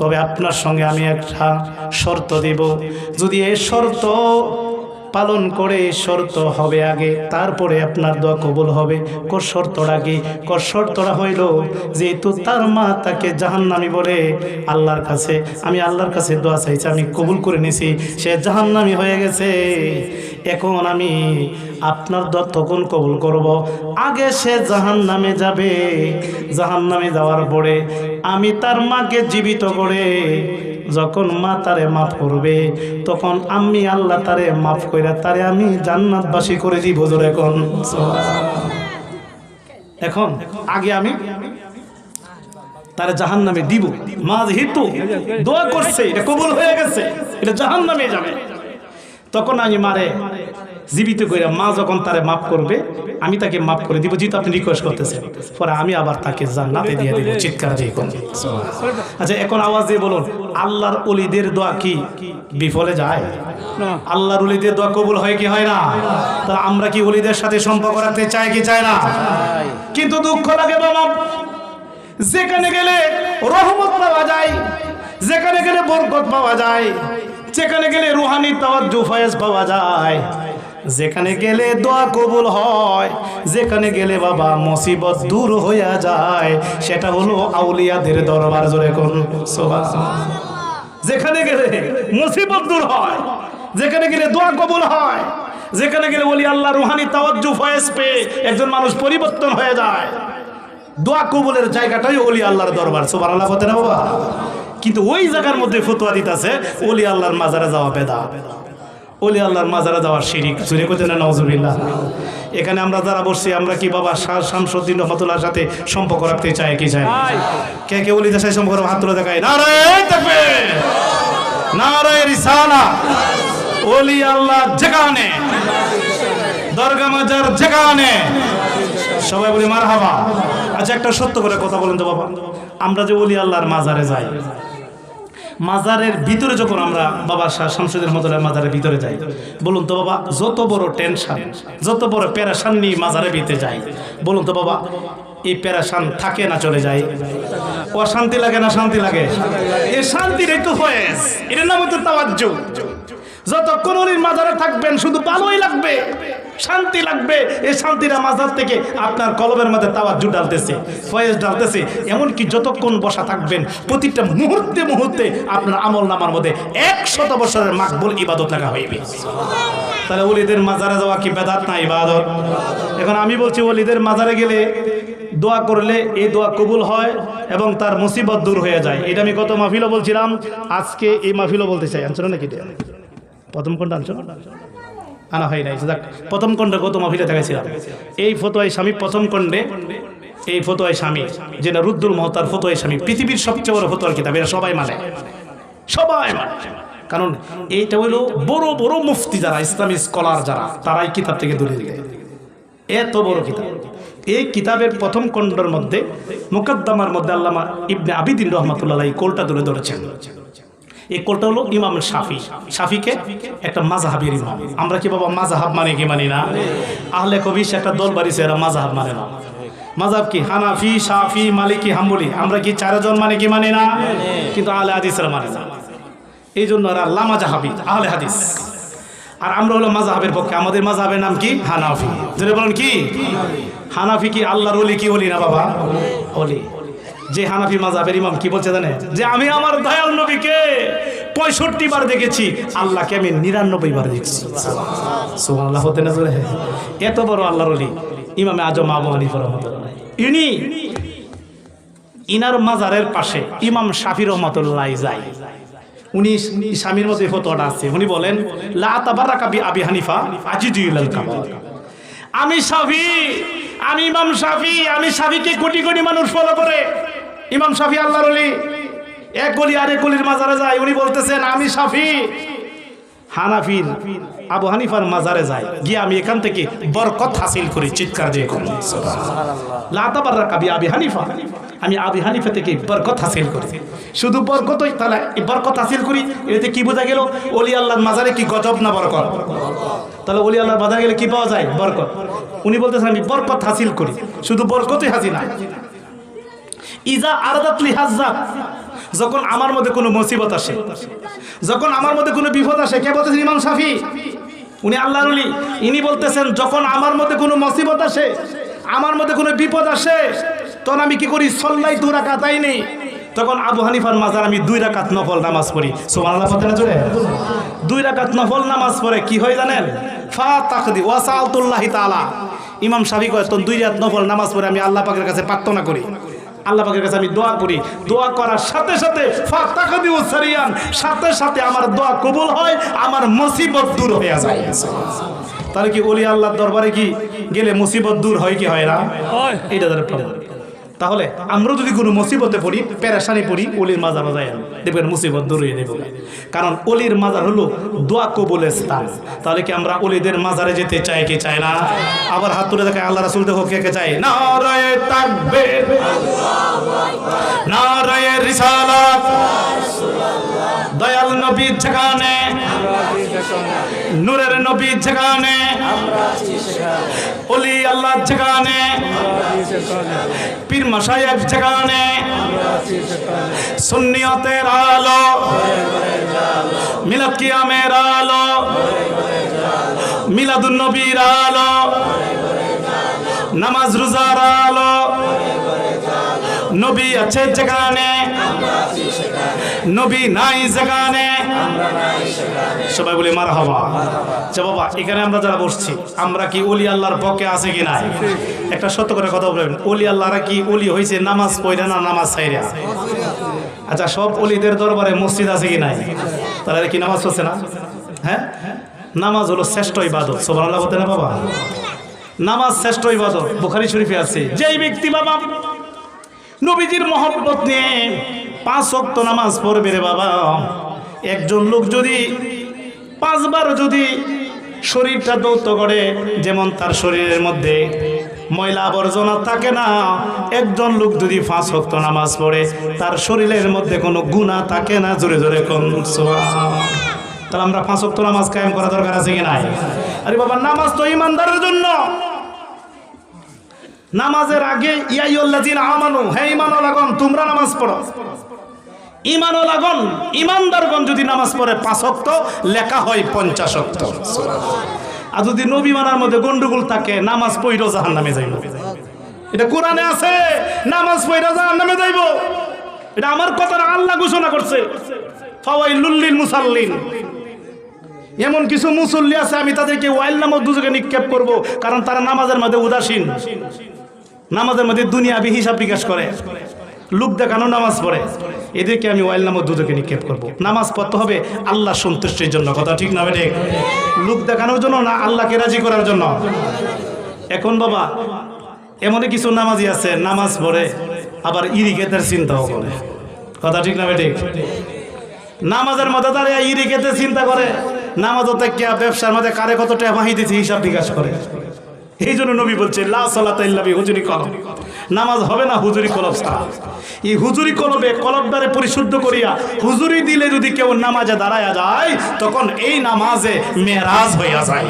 তবে আপনার সঙ্গে আমি একটা শর্ত দিব যদি এই শর্ত পালন করে শর্ত হবে আগে তারপরে আপনার দোয়া কবুল হবে। কোন শর্তটা কি? কোন শর্তটা হইল যেহেতু তার মা তাকে জাহান্নামী বলে আল্লাহর কাছে আমি আল্লাহর কাছে দোয়া চাইছি আমি কবুল করে নিছি সে জাহান্নামী হয়ে গেছে এখন আমি আপনার দোয়া তখন কবুল করব আগে সে জাহান্নামে যাবে জাহান্নামে যাওয়ার পরে আমি তার মাকে জীবিত করে যখন মা তারে মাফ করবে তখন আমি আল্লাহ তারে মাফ করে তারে আমি জান্নাতবাসী করে দিব জোরে কোন এখন আগে আমি তারে জাহান্নামে দিব মা যেহেতু দোয়া করছে এটা কবুল হয়ে গেছে এটা জাহান্নামে যাবে তখন আমি মারে জীবিত করে মা যখন তারে মাফ করবে আমি তাকে মাফ করে দিব যেহেতু আপনি রিকোয়েস্ট করতেছেন পরে আমি আবার তাকে জান্নাতে দিয়ে দেব চিৎকার দিয়ে কোন। আচ্ছা এখন আওয়াজ দিয়ে বলুন আল্লাহর ওলিদের দোয়া কি বিফলে যায়? আল্লাহর ওলিদের দোয়া কবুল হয় কি হয় না? তাহলে আমরা কি ওলিদের সাথে সম্পর্ক রাখতে চাই কি চাই না? কিন্তু দুঃখ লাগে বাবা যেখানে গেলে রহমত পাওয়া যায় যেখানে গেলে বরকত পাওয়া যায় যেখানে গেলে রুহানি তাওয়াজ্জুহ ফয়েজ পাওয়া যায় যেখানে গেলে দোয়া কবুল হয় যেখানে গেলে বাবা মুসিবত দূর হইয়া যায় সেটা হলো আউলিয়াদের দরবার জোরে কোন সুবহানাল্লাহ। যেখানে গেলে মুসিবত দূর হয় যেখানে গেলে দোয়া কবুল হয় যেখানে গেলে ওলি আল্লাহ রুহানি তাওয়াজ্জুহ ফয়েজ পেয়ে একজন মানুষ পরিবর্তন হয়ে যায় দোয়া কবুলের জায়গাটাই ওলি আল্লাহর দরবার সুবহানাল্লাহ বলতে না বাবা। কিন্তু ওই জায়গার মধ্যে ফতোয়া দিতেছে ওলি আল্লাহর মাজারে যাওয়া বেদাত ওলি আল্লাহর মাজারে যাওয়ার শিরিক জুড়ে করতে না নাউজুবিল্লাহ। এখানে আমরা যারা বসছি আমরা কি বাবা শামসুদ্দিন রহমতুল্লাহর সাথে সম্পর্ক রাখতে চাই কি চাই? কে কে ওলিদের সাথে সম্পর্ক হাত তুলে দেখায় নারায়ে তাকবীর নারায়ে রিসালাত। ওলি আল্লাহ যেখানে দরগা মাজার যেখানে সবাই বলি মারহাবা। আচ্ছা একটা সত্য করে কথা বলেন তো বাবা আমরা যে ওলি আল্লাহর মাজারে যাই মাজারের ভিতরে যখন আমরা বাবা শামসুদ্দিন রহমতুল্লাহর মাজারের ভিতরে যাই বলুন তো বাবা যত বড় টেনশন যত বড় পেরেশান নিয়ে মাজারের ভিতরে যাই বলুন তো বাবা এই পেরেশান থাকে না চলে যায়? অশান্তি লাগে না শান্তি লাগে? এই শান্তির একটু ফয়েজ এটার নাম হচ্ছে তাওয়াজ্জুহ। যতক্ষণ ওলির মাজারে থাকবেন শুধু ভালোই লাগবে শান্তি লাগবে এই শান্তিটা মাজার থেকে আপনার কলবের মধ্যে তাওয়াজ্জুহ ডালতেছে ফয়েজ ডালতেছে এমনকি যতক্ষণ বসা থাকবেন প্রতিটা মুহূর্তে মুহূর্তে আপনার আমল নামার মধ্যে 100 বছরের মাকবুল ইবাদত লাগা হইবে। তাহলে ওলিদের মাজারে যাওয়া কি বেদাত না ইবাদত? এখন আমি বলছি ওলিদের মাজারে গেলে দোয়া করলে এই দোয়া কবুল হয় এবং তার মুসিবত দূর হয়ে যায়। এটা আমি গত মাহফিলও বলছিলাম আজকে এই মাহফিলও বলতে চাই। আনছো নাকি প্রথম কোনটা আনছো আনা হয় নাই প্রথম খণ্ডে গত মাহফিলে দেখাইছিলাম এই ফতোয়ায় স্বামী প্রথম খণ্ডে এই ফতোয়া স্বামী, যেটা রুদ্দুল মহতার ফতোয়া স্বামী, পৃথিবীর সবচেয়ে বড় ফতোয়ার কিতাব, এটা সবাই মানে, সবাই মানে। কারণ এইটা হইলো বড় বড় মুফতি যারা, ইসলামী স্কলার যারা, তারাই কিতাব থেকে দলিল দেয়। এত বড় কিতাব। এই কিতাবের প্রথম খণ্ডের মধ্যে মুকদ্দমার মধ্যে আল্লামা ইবনে আবিদিন রহমাতুল্লাহ এই কোলটা তুলে ধরেছেন। এই কোলটা হলো ইমাম শাফি। শাফিকে একটা মাযহাবের ইমাম। আমরা কি বাবা মাযহাব মানে কি মানি না? আহলে কবিস একটা দল বাড়িছে, এরা মাযহাব মানে না। মাযহাব কি? হানাফি, শাফি, মালিকি, হাম্বলি। আমরা কি চারজন মানে কি মানি না? কিন্তু আহলে হাদিসরা মানে না। এই জন্য এরা লামাযহাবি, আহলে হাদিস। আর আমরা হলো মাযহাবের পক্ষে। আমাদের মাযহাবের নাম কি? হানাফি। যদি বলেন কি হানাফি, কি আল্লাহর ওলি কি ওলি না বাবা? ওলি। যে হানাফি মাযহাবের ইমাম কি বলছে জানেন? যে আমি আমার দয়াল নবীকে 65 বার দেখেছি, আল্লাহকে আমি 99 বার দেখছি। সুবহানাল্লাহ হতে না জোরে। এত বড় আল্লাহর ওলি ইমামে আজম আবু হানিফা রাহমাতুল্লাহ। ইনার মাজারের পাশে ইমাম শাফি রাহমাতুল্লাহ যায়। উনি স্বামীর মধ্যে ফতোয়াটা আছে। উনি বলেন লা তাবারাকা বি আবি হানিফা আজিদু ইলাল কামাল। আমি শাফি, আমি ইমাম শাফি, আমি শাফিকে কোটি কোটি মানুষ ফলো করে। ইমাম শাফি আল্লাহর ওলি, এক গলি আরেক গলির মাজারে যায়। উনি বলতেছেন আমি শাফি। হানাফির আবু হানিফার মাজারে যায়, গিয়ে আমি এখান থেকে বরকত হাসিল করি। চিৎকার দিয়ে বলুন সুবহানাল্লাহ। লা তাবারাকা বি আবি হানিফা, আমি আবি হানিফা থেকে বরকত হাসিল করি। শুধু বরকতই, তাহলে এই বরকত হাসিল করি, এতে কি বোঝা গেল? ওলি আল্লাহর মাজারে কি গজব না বরকত? তাহলে ওলি আল্লাহর মাজারে গেলে কি পাওয়া যায়? বরকত। উনি বলতেছেন আমি বরকত হাসিল করি, শুধু বরকতই হাসিল না। ইজা আরাদাতলি হাজ্জাত, যখন আমার মধ্যে কোনো মুসিবত আসে, যখন আমার মধ্যে কোনো বিপদ আসে। কে বলতেছেন? ইমাম শাফি। উনি আল্লাহর ওলি। ইনি বলতেছেন যখন আমার মধ্যে কোনো মুসিবত আসে, আমার মধ্যে কোনো বিপদ আসে, তখন আমি কি করি? সল্লাই 2 রাকাতাইনি। তখন আবু হানিফার মাজার আমি 2 রাকাত নফল নামাজ পড়ি। সুবহানাল্লাহ বলতে না জোরে। 2 রাকাত নফল নামাজ পড়ে কি হয় জানেন? ফা তাকদি ওয়া সাআলতুল্লাহি তাআলা। ইমাম শাফি কয় তখন 2 রাকাত নফল নামাজ পড়ে আমি আল্লাহ পাকের কাছে প্রার্থনা করি, আল্লাহ পাকের কাছে আমি দোয়া করি। দোয়া করার সাথে সাথে ফা তাকদি ও সারিয়ান, সাথে সাথে আমার দোয়া কবুল হয়, আমার মুসিবত দূর হয়ে যায়। তাহলে কি ওলি আল্লাহর দরবারে কি গেলে মুসিবত দূর হয় কি হয় না? এইটা তার প্রমাণ। তাহলে আমরা যদি কোনো মুসিবতে পড়ি, পেরেশানি পড়ি, ওলির মাজারে যাই, দেখবেন মুসিবত দূর হয়ে যাবে। কারণ ওলির মাজার হলো দোয়া কবুলের স্থান। তাহলে কি আমরা ওলিদের মাজারে যেতে চাই কি চাই না? আবার হাত তুলে দেখে আল্লাহ রাসূল দেখো কে কে চাই। নারায়ে তাকবীর, নারায়ে রিসালাত, দয়াল নবীর যেখানে, নূরের নবীর যেখানে, ওলি আল্লাহ যেখানে, পীর মাশায়েখ যেখানে, সুন্নিয়তের আলো, মিলাদ কিয়ামের আলো, মিলাদুন নবীর আলো, নামাজ রোজার আলো, নবী আছে যেখানে, নবী নাই যেখানে, সবাই বলি মারহাবা। আচ্ছা বাবা, এখানে আমরা যারা বসছি, আমরা কি ওলি আল্লাহর পক্ষে আছে কি নাই? একটা সত্য করে কথা বলবেন, ওলি আল্লাহরা কি ওলি হয়েছে নামাজ পড়ে না নামাজ ছাইরা? আচ্ছা, সব ওলিদের দরবারে মসজিদ আছে কি নাই? তাহলে কি নামাজ পড়ছে না? হ্যাঁ, নামাজ হলো শ্রেষ্ঠ ইবাদত। সুবহানাল্লাহ বলতে না বাবা? নামাজ শ্রেষ্ঠ ইবাদত। বুখারী শরীফে আছে, যেই ব্যক্তি বাবা নবীজির মহব্বত নিয়ে 5 ওয়াক্ত নামাজ পড়বে রে বাবা, একজন লোক যদি 5 বার যদি শরীরটা দৌত করে, যেমন তার শরীরের মধ্যে ময়লা আবর্জনা থাকে না, একজন লোক যদি 5 ওয়াক্ত নামাজ পড়ে, তার শরীরের মধ্যে কোনো গুনাহ থাকে না। জোরে জোরে কোন সুবহানাল্লাহ। তাহলে আমরা 5 ওয়াক্ত নামাজ কায়েম করা দরকার আছে কি নাই? আরে বাবা, নামাজ তো ঈমানদারের জন্য। নামাজের আগে ইয়া আইয়ুহাল্লাযীনা আমানু, হে ঈমানওয়ালাগণ তোমরা নামাজ পড়ো। ঈমানওয়ালাগণ, ঈমানদারগণ যদি নামাজ পড়ে 5 ওয়াক্ত, লেখা হয় 50 ওয়াক্ত। আর যদি নবী মানার মধ্যে গন্ডগোল থাকে, নামাজ পড়িও জাহান্নামে যাইব। এটা কোরআনে আছে, নামাজ পড়িও জাহান্নামে যাইব। এটা আমার কথা না, আল্লাহ ঘোষণা করছে। ফাওয়াইলুল লিল মুসাল্লিন, এমন কিছু মুসল্লি আছে আমি তাদেরকে ওয়াইল নামক দুজকে নিক্ষেপ করব, কারণ তারা নামাজের মধ্যে উদাসীন, নামাজের মধ্যে দুনিয়াবি হিসাব বিকাশ করে, লোক দেখানো নামাজ পড়ে, এদেরকে আমি ওয়াইল নামক দুজকে নিক্ষেপ করব। নামাজ পড়তে হবে আল্লাহ সন্তুষ্টির জন্য। কথা ঠিক না ঠিক? লোক দেখানোর জন্য না, আল্লাহকে রাজি করার জন্য। এখন বাবা এমনই কিছু নামাজি আছে নামাজ পড়ে আবার ইরিগেতের চিন্তাও করে। কথা ঠিক না ঠিক? নামাজের মধ্যে দাঁড়িয়ে ইরিগেতের চিন্তা করে, নামাজও থেকে ব্যবসার মধ্যে কারে কত টাকা মাহি দিচ্ছে হিসাব বিকাশ করে। এই জন্য নবী বলছে লা সালাতা ইল্লা বি হুজুরি কলব, নামাজ হবে না হুজুরি কলব ছাড়া। এই হুজুরি কলবে কলবদারে পরিশুদ্ধ করিয়া হুজুরি দিলে যদি কেউ নামাজে দাঁড়ায়া যায় তখন এই নামাজে মেরাজ হইয়া যায়।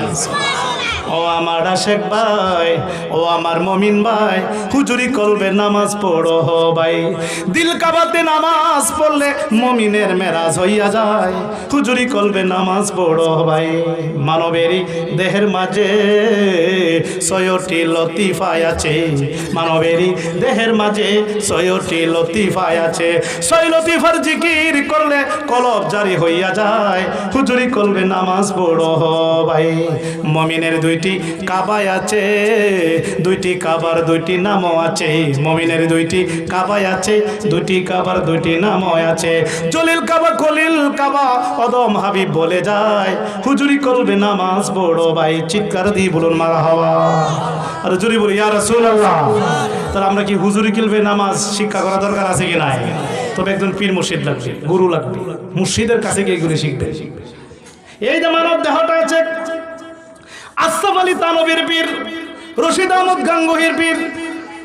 ও আমার আশেক ভাই, ও আমার মমিন ভাই, হুজুরি কলবে নামাজ পড়ো ভাই। দিল কাবাতে নামাজ পড়লে মমিনের মেরাজ হইয়া যায়। হুজুরি কলবে নামাজ পড়ো ভাই। মানবেরই দেহের মাঝে ৬০টি লতিফায় আছে, মানবেরই দেহের মাঝে ৬০টি লতিফায় আছে। ৬ লতিফার জিকির করলে কলব জারি হইয়া যায়। হুজুরি কলবে নামাজ পড়ো ভাই। মমিনের দুইটি কাবায় আছে, দুইটি কাবার দুইটি নামও আছে। মমিনের দুইটি কাবায় আছে, দুইটি কাবার দুইটি নামও আছে। জলিল কাবা খলিল কাবা অদম হাবিব বলে যায়। হুজুরি কলবে নামাজ পড়ো ভাই। চিৎকার দিয়ে বলুন মারহাবা। আর জুরি বলি ইয়া রাসূলুল্লাহ। তাহলে আমরা কি হুজুরি কলবে নামাজ শিক্ষা করা দরকার আছে কি নাই? তবে একজন পীর মুর্শিদ লাগবে, গুরু লাগবে, মুর্শিদের কাছে গিয়ে এগুলি শিখবে। এই যে মানব দেহটা আছে, আশরাফ আলী তানবীর পীর, রশিদ আহমদ গাঙ্গুহির পীর,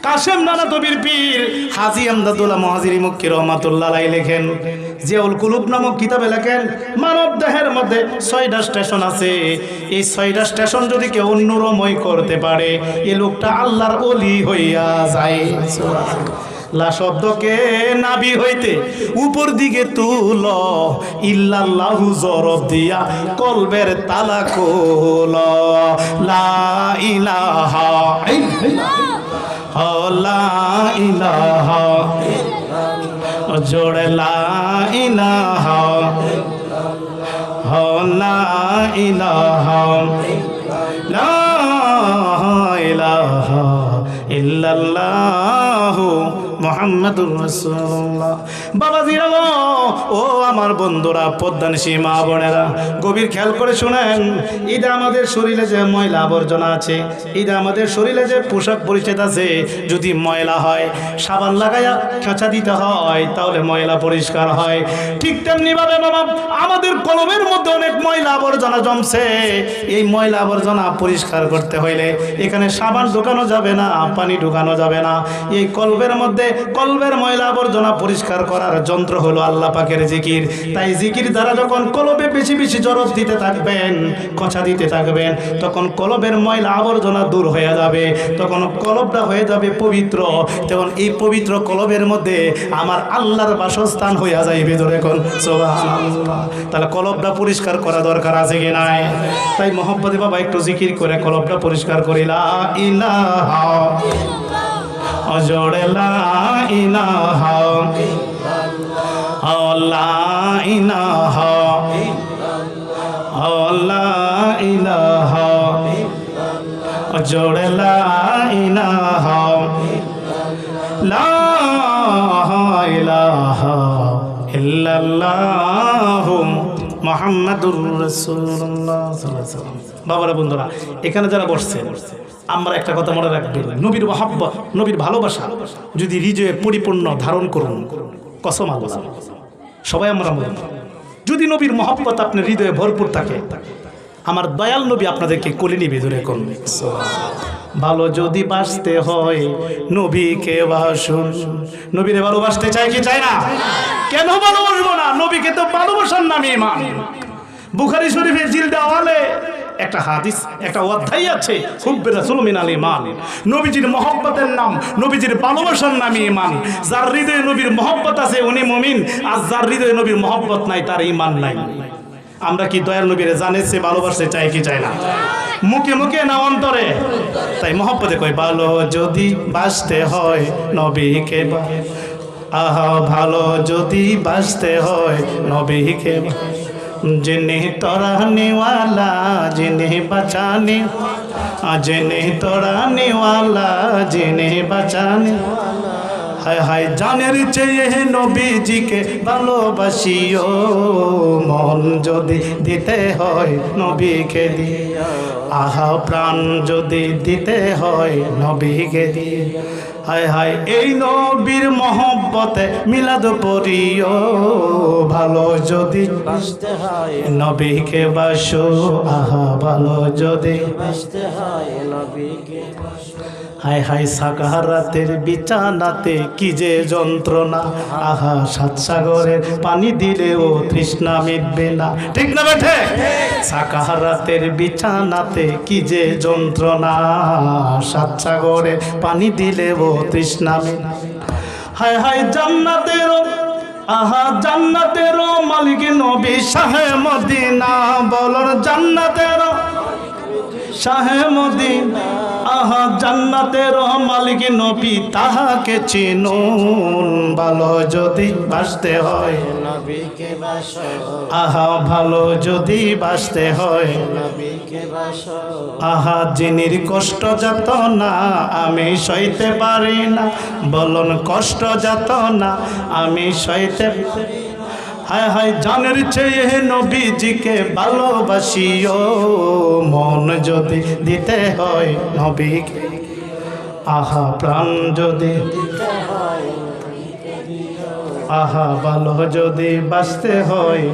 কাশেম নানাতবির পীর, হাজী আমদাদুল্লাহ মুহাজিরি মক্কি রহমাতুল্লাহ আলাইহি লেখেন, জিয়াউল কুলুব নামক কিতাবে লেখেন, মানব দেহের মধ্যে 6টা স্টেশন আছে। এই 6টা স্টেশন যদি কেউ অন্যরময় করতে পারে এই লোকটা আল্লাহর ওলি হইয়া যায়। লা শব্দকে নাভি হইতে উপর দিকে তুল, ইল্লাল্লাহু জরব দিয়া কলবের তালা খোল। লা ইলাহা লা ইলাহা জোড়ে লা ইলাহা লা ইলাহা লা ইলাহা ইল্লাল্লাহু মুহাম্মাদুর রাসূলুল্লাহ। বাবাজিরা ও আমার বন্ধুরা, পদ্মানিশী মা বোনেরা, গভীর খেয়াল করে শুনেন। ঈদে আমাদের শরীরে যে ময়লা আবর্জনা আছে, ঈদে আমাদের শরীরে যে পোশাক পরিচ্ছদ আছে, যদি ময়লা হয় সাবান লাগাইয়া খেঁচা দিতে হয় তাহলে ময়লা পরিষ্কার হয়। ঠিক তেমনি ভাবে বাবা আমাদের কলবের মধ্যে অনেক ময়লা আবর্জনা জমছে। এই ময়লা আবর্জনা পরিষ্কার করতে হইলে এখানে সাবান ঢোকানো যাবে না, পানি ঢোকানো যাবে না। এই কলবের মধ্যে কলবের ময়লা আবর্জনা পরিষ্কার করার যন্ত্র হলো আল্লাহ পাকের জিকির। তাই জিকির দ্বারা যখন কলবে বেশি বেশি জরব দিতে থাকবেন, খোঁচা দিতে থাকবেন, তখন কলবের ময়লা আবর্জনা দূর হয়ে যাবে, তখন কলবটা হয়ে যাবে পবিত্র। তখন এই পবিত্র কলবের মধ্যে আমার আল্লাহর বাসস্থান হইয়া যাইবে। ধরে কোন সুবহানাল্লাহ। তাহলে কলবটা পরিষ্কার করা দরকার আছে কি নাই? তাই মোহাম্মদে বাবা একটু জিকির করে কলবটা পরিষ্কার করি। লা ইলাহা জোড়ে লা ইলাহা লা ইলাহা লা ইলাহা জোড়ে লা ইলাহা লা ইলাহা ইল্লাল্লাহু মুহাম্মাদুর রাসূলুল্লাহ সাল্লাল্লাহু আলাইহি ওয়াসাল্লাম। বাবারা বন্ধুরা, এখানে যারা বসছেন আমরা একটা কথা মনে রাখবেন, নবীর মহব্বত, নবীর ভালোবাসা যদি হৃদয়ে পরিপূর্ণ ধারণ করুন, কসম আল্লাহ সবাই আমরা বলব, যদি নবীর মহব্বত আপনার হৃদয়ে ভরপুর থাকে, আমার দয়াল নবী আপনাদেরকে কোলে নিবে। ধরে কোন ভালো যদি বাসতে হয় নবীকে বাসুন। নবীরে ভালোবাসতে চাই কি চাই না? কেন ভালোবাসবো না? নবীকে তো ভালোবাসার নামে ঈমান। বুখারী শরীফের জিলদে আওয়ালে একটা হাদিস, একটা অধ্যায় আছে, হুব্বে রাসূল মিনাল ঈমান। নবীজির মহব্বতের নাম, নবীজির ভালোবাসার নামে ঈমান। যার হৃদয়ে নবীর মহব্বত আছে উনি মুমিন, আর যার হৃদয়ে নবীর মহব্বত নাই তার ঈমান নাই। আমরা কি দয়াল নবীরে জানেছে ভালোবাসতে চাই কি চাই না? মুখে মুখে না অন্তরে? তাই মহব্বতে কই ভালো যদি বাসতে হয় নবীকে, আহা ভালো যদি বাসতে হয় নবীকে, जिन्हें तोड़ाने वाला जिन्हें बचाने, जिन्हें तोड़ाने वाला जिन्हें बचाने, হায় হায় জানের চেয়ে নবীজিকে ভালোবাসিও মন যদি দিতে হয় নবীকে দিও আহা প্রাণ যদি দিতে হয় নবীকে দিও হায় হায় এই নবীর মহব্বতে মিলাদ পড়িও ভালো যদি বাঁচতে হয় নবীকে বাসো আহা ভালো যদি বাঁচতে হয় নবীকে হায় হায় সাকারাতের বিছানাতে কি যে যন্ত্রণা আহা সাত সাগরের পানি দিলেও তৃষ্ণা মিটবে না ঠিক না বেঠে সাকারাতের বিছানাতে কি যে যন্ত্রণা সাত সাগরের পানি দিলেও তৃষ্ণা মিটবে হায় হায় জান্নাতেরও আহা জান্নাতেরও মালিক নবী শাহে মদিনা বলর জান্নাতেরও শাহে মদিনা আহা জান্নাতের মালিক নবী তাহাকে চিনুন ভালো যদি বাঁচতে হয় নবীকে বাসো আহা ভালো যদি বাঁচতে হয় নবীকে বাসো আহা জিনির কষ্ট যাত না আমি সইতে পারি না বলুন কষ্ট যাত না আমি সইতে হায় হায় জানের চেয়ে নবীজিকে ভালোবাসিও মন যদি দিতে হয় নবীকে আহা প্রাণ যদি আহা ভালো যদি বাঁচতে হয়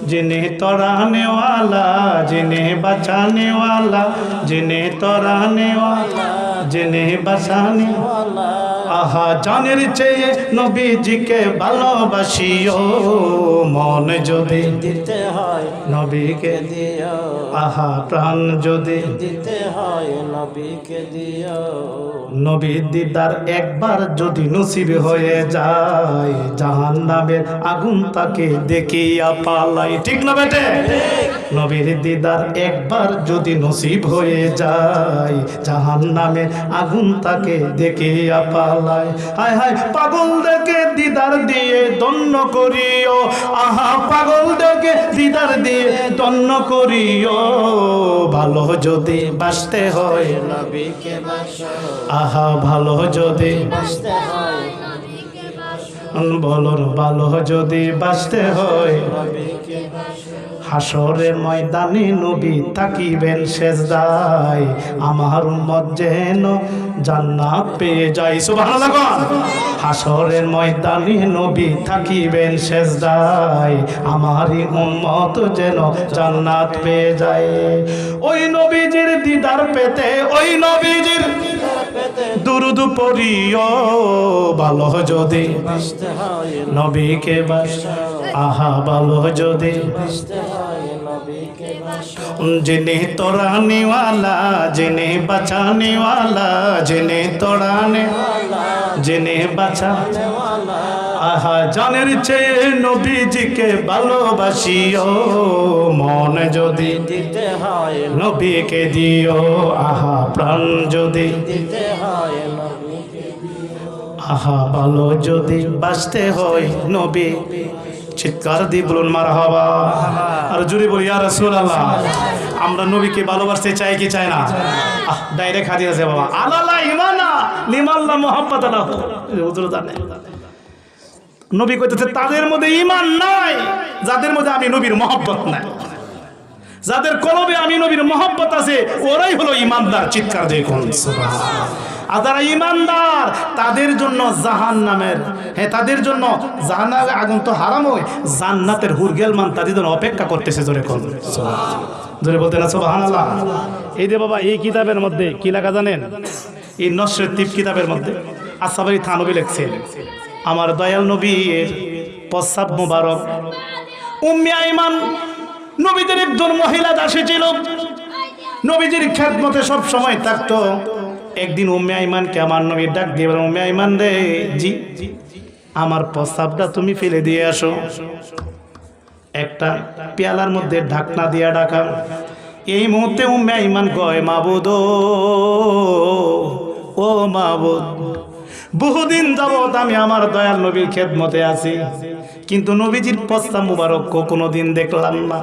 जिन्हें तोड़ाने वाला जिन्हें बचाने वाला जिन्हें तोड़ाने वाला जिन्हें बचाने आहा জানের চেয়ে নবীজিকে ভালোবাসিও মন যদি দিতে হয় নবীকে দিও আহা প্রাণ যদি দিতে হয় নবীকে দিও নবীর দিদার একবার যদি নসিব হয়ে যায় জাহান্নামের আগুন তাকে দেখিয়া পালাই ঠিক না বেটে নবীর দিদার একবার যদি নসিব হয়ে যায় জাহান্নামের আগুন তাকে দেখিয়া পালাই হায় হায় পাগল দেখে দিদার দিয়ে দন্য করিও আহা পাগল দেখে দিদার দিয়ে দন্য করিও ভালো যদি বাঁচতে হয় নবীকে বাসো আহা ভালো যদি বাঁচতে হয় বলুন ভালো যদি বাঁচতে হয় নবীকে বাসো হাসরের ময়দানে নবী থাকিবেন সেজদায় আমার উম্মত যেন জান্নাত পেয়ে যায় সুবহানাল্লাহ হাসরের ময়দানে নবী থাকিবেন সেজদায় আমারই উম্মত যেন জান্নাত পেয়ে যায় ওই নবীজির দিদার পেতে ওই নবীজির দুরুদ পড়িও ভালো যদি বাঁচতে হয় নবীকে বাস আহা ভালো যদি বাঁচতে হয় নবীকে বাসো जिन्हें तोड़ाने वाला जिन्हें बचाने वाला जिन्हें तोड़ाने जिन्हें बचाने आहा জানের চেয়ে নবীজিকে ভালোবাসিও মন যদি দিতে হয় নবীকে দিও আহা প্রাণ যদি দিতে হয় নবীকে আহা ভালো যদি বাঁচতে হয় নবী চিৎকার দিয়ে বলুন মারহাবা আর জোরে বলি ইয়া রাসূলুল্লাহ আমরা নবীকে ভালোবাসতে চাই কি চাই না ডাইরেক্ট হাদিস আছে বাবা আলালা ইমানা লিমাল্লা মুহাব্বাত লাহু হুজুর জানে নবী কইতেছে তাদের মধ্যে ঈমান নাই যাদের মধ্যে আমি নবীর মহব্বত নাই যাদের কলবে আমি নবীর মহব্বত আছে ওরাই হলো ঈমানদার চিৎকার দিয়ে কোন সুবহানাল্লাহ আর যারা ঈমানদার তাদের জন্য জাহান্নামের তাদের জন্য জাহান্নামের আগুন তো হারাম হয় জান্নাতের হুরগেলমান তাদের জন্য অপেক্ষা করতেছে জোরে কোন সুবহানাল্লাহ জোরে বলতে না সুবহানাল্লাহ এই যে বাবা এই কিতাবের মধ্যে কি লেখা জানেন এই নসরের তিপ কিতাবের মধ্যে আসহাবে থানবী লিখছেন আমার দয়াল নবীর প্রস্রাব মুবারক উম্মে আইমান নবীদের একজন মহিলা দাসী ছিল নবীজির খেদমতে সব সময় থাকতো একদিন উম্মে আইমানকে আমার নবী ডাক দিয়ে বলেন উম্মে আইমান রে জি আমার প্রস্রাবটা তুমি ফেলে দিয়ে আসো একটা পেয়ালার মধ্যে ঢাকনা দিয়ে ডাকা এই মুহূর্তে উম্মে আইমান কয় মাবুদ ও মাবুদ বহুদিন যাবত আমি আমার দয়াল নবীর খেদমতে আছি কিন্তু নবীজির প্রস্তাব মুবারক কোনোদিন দেখলাম না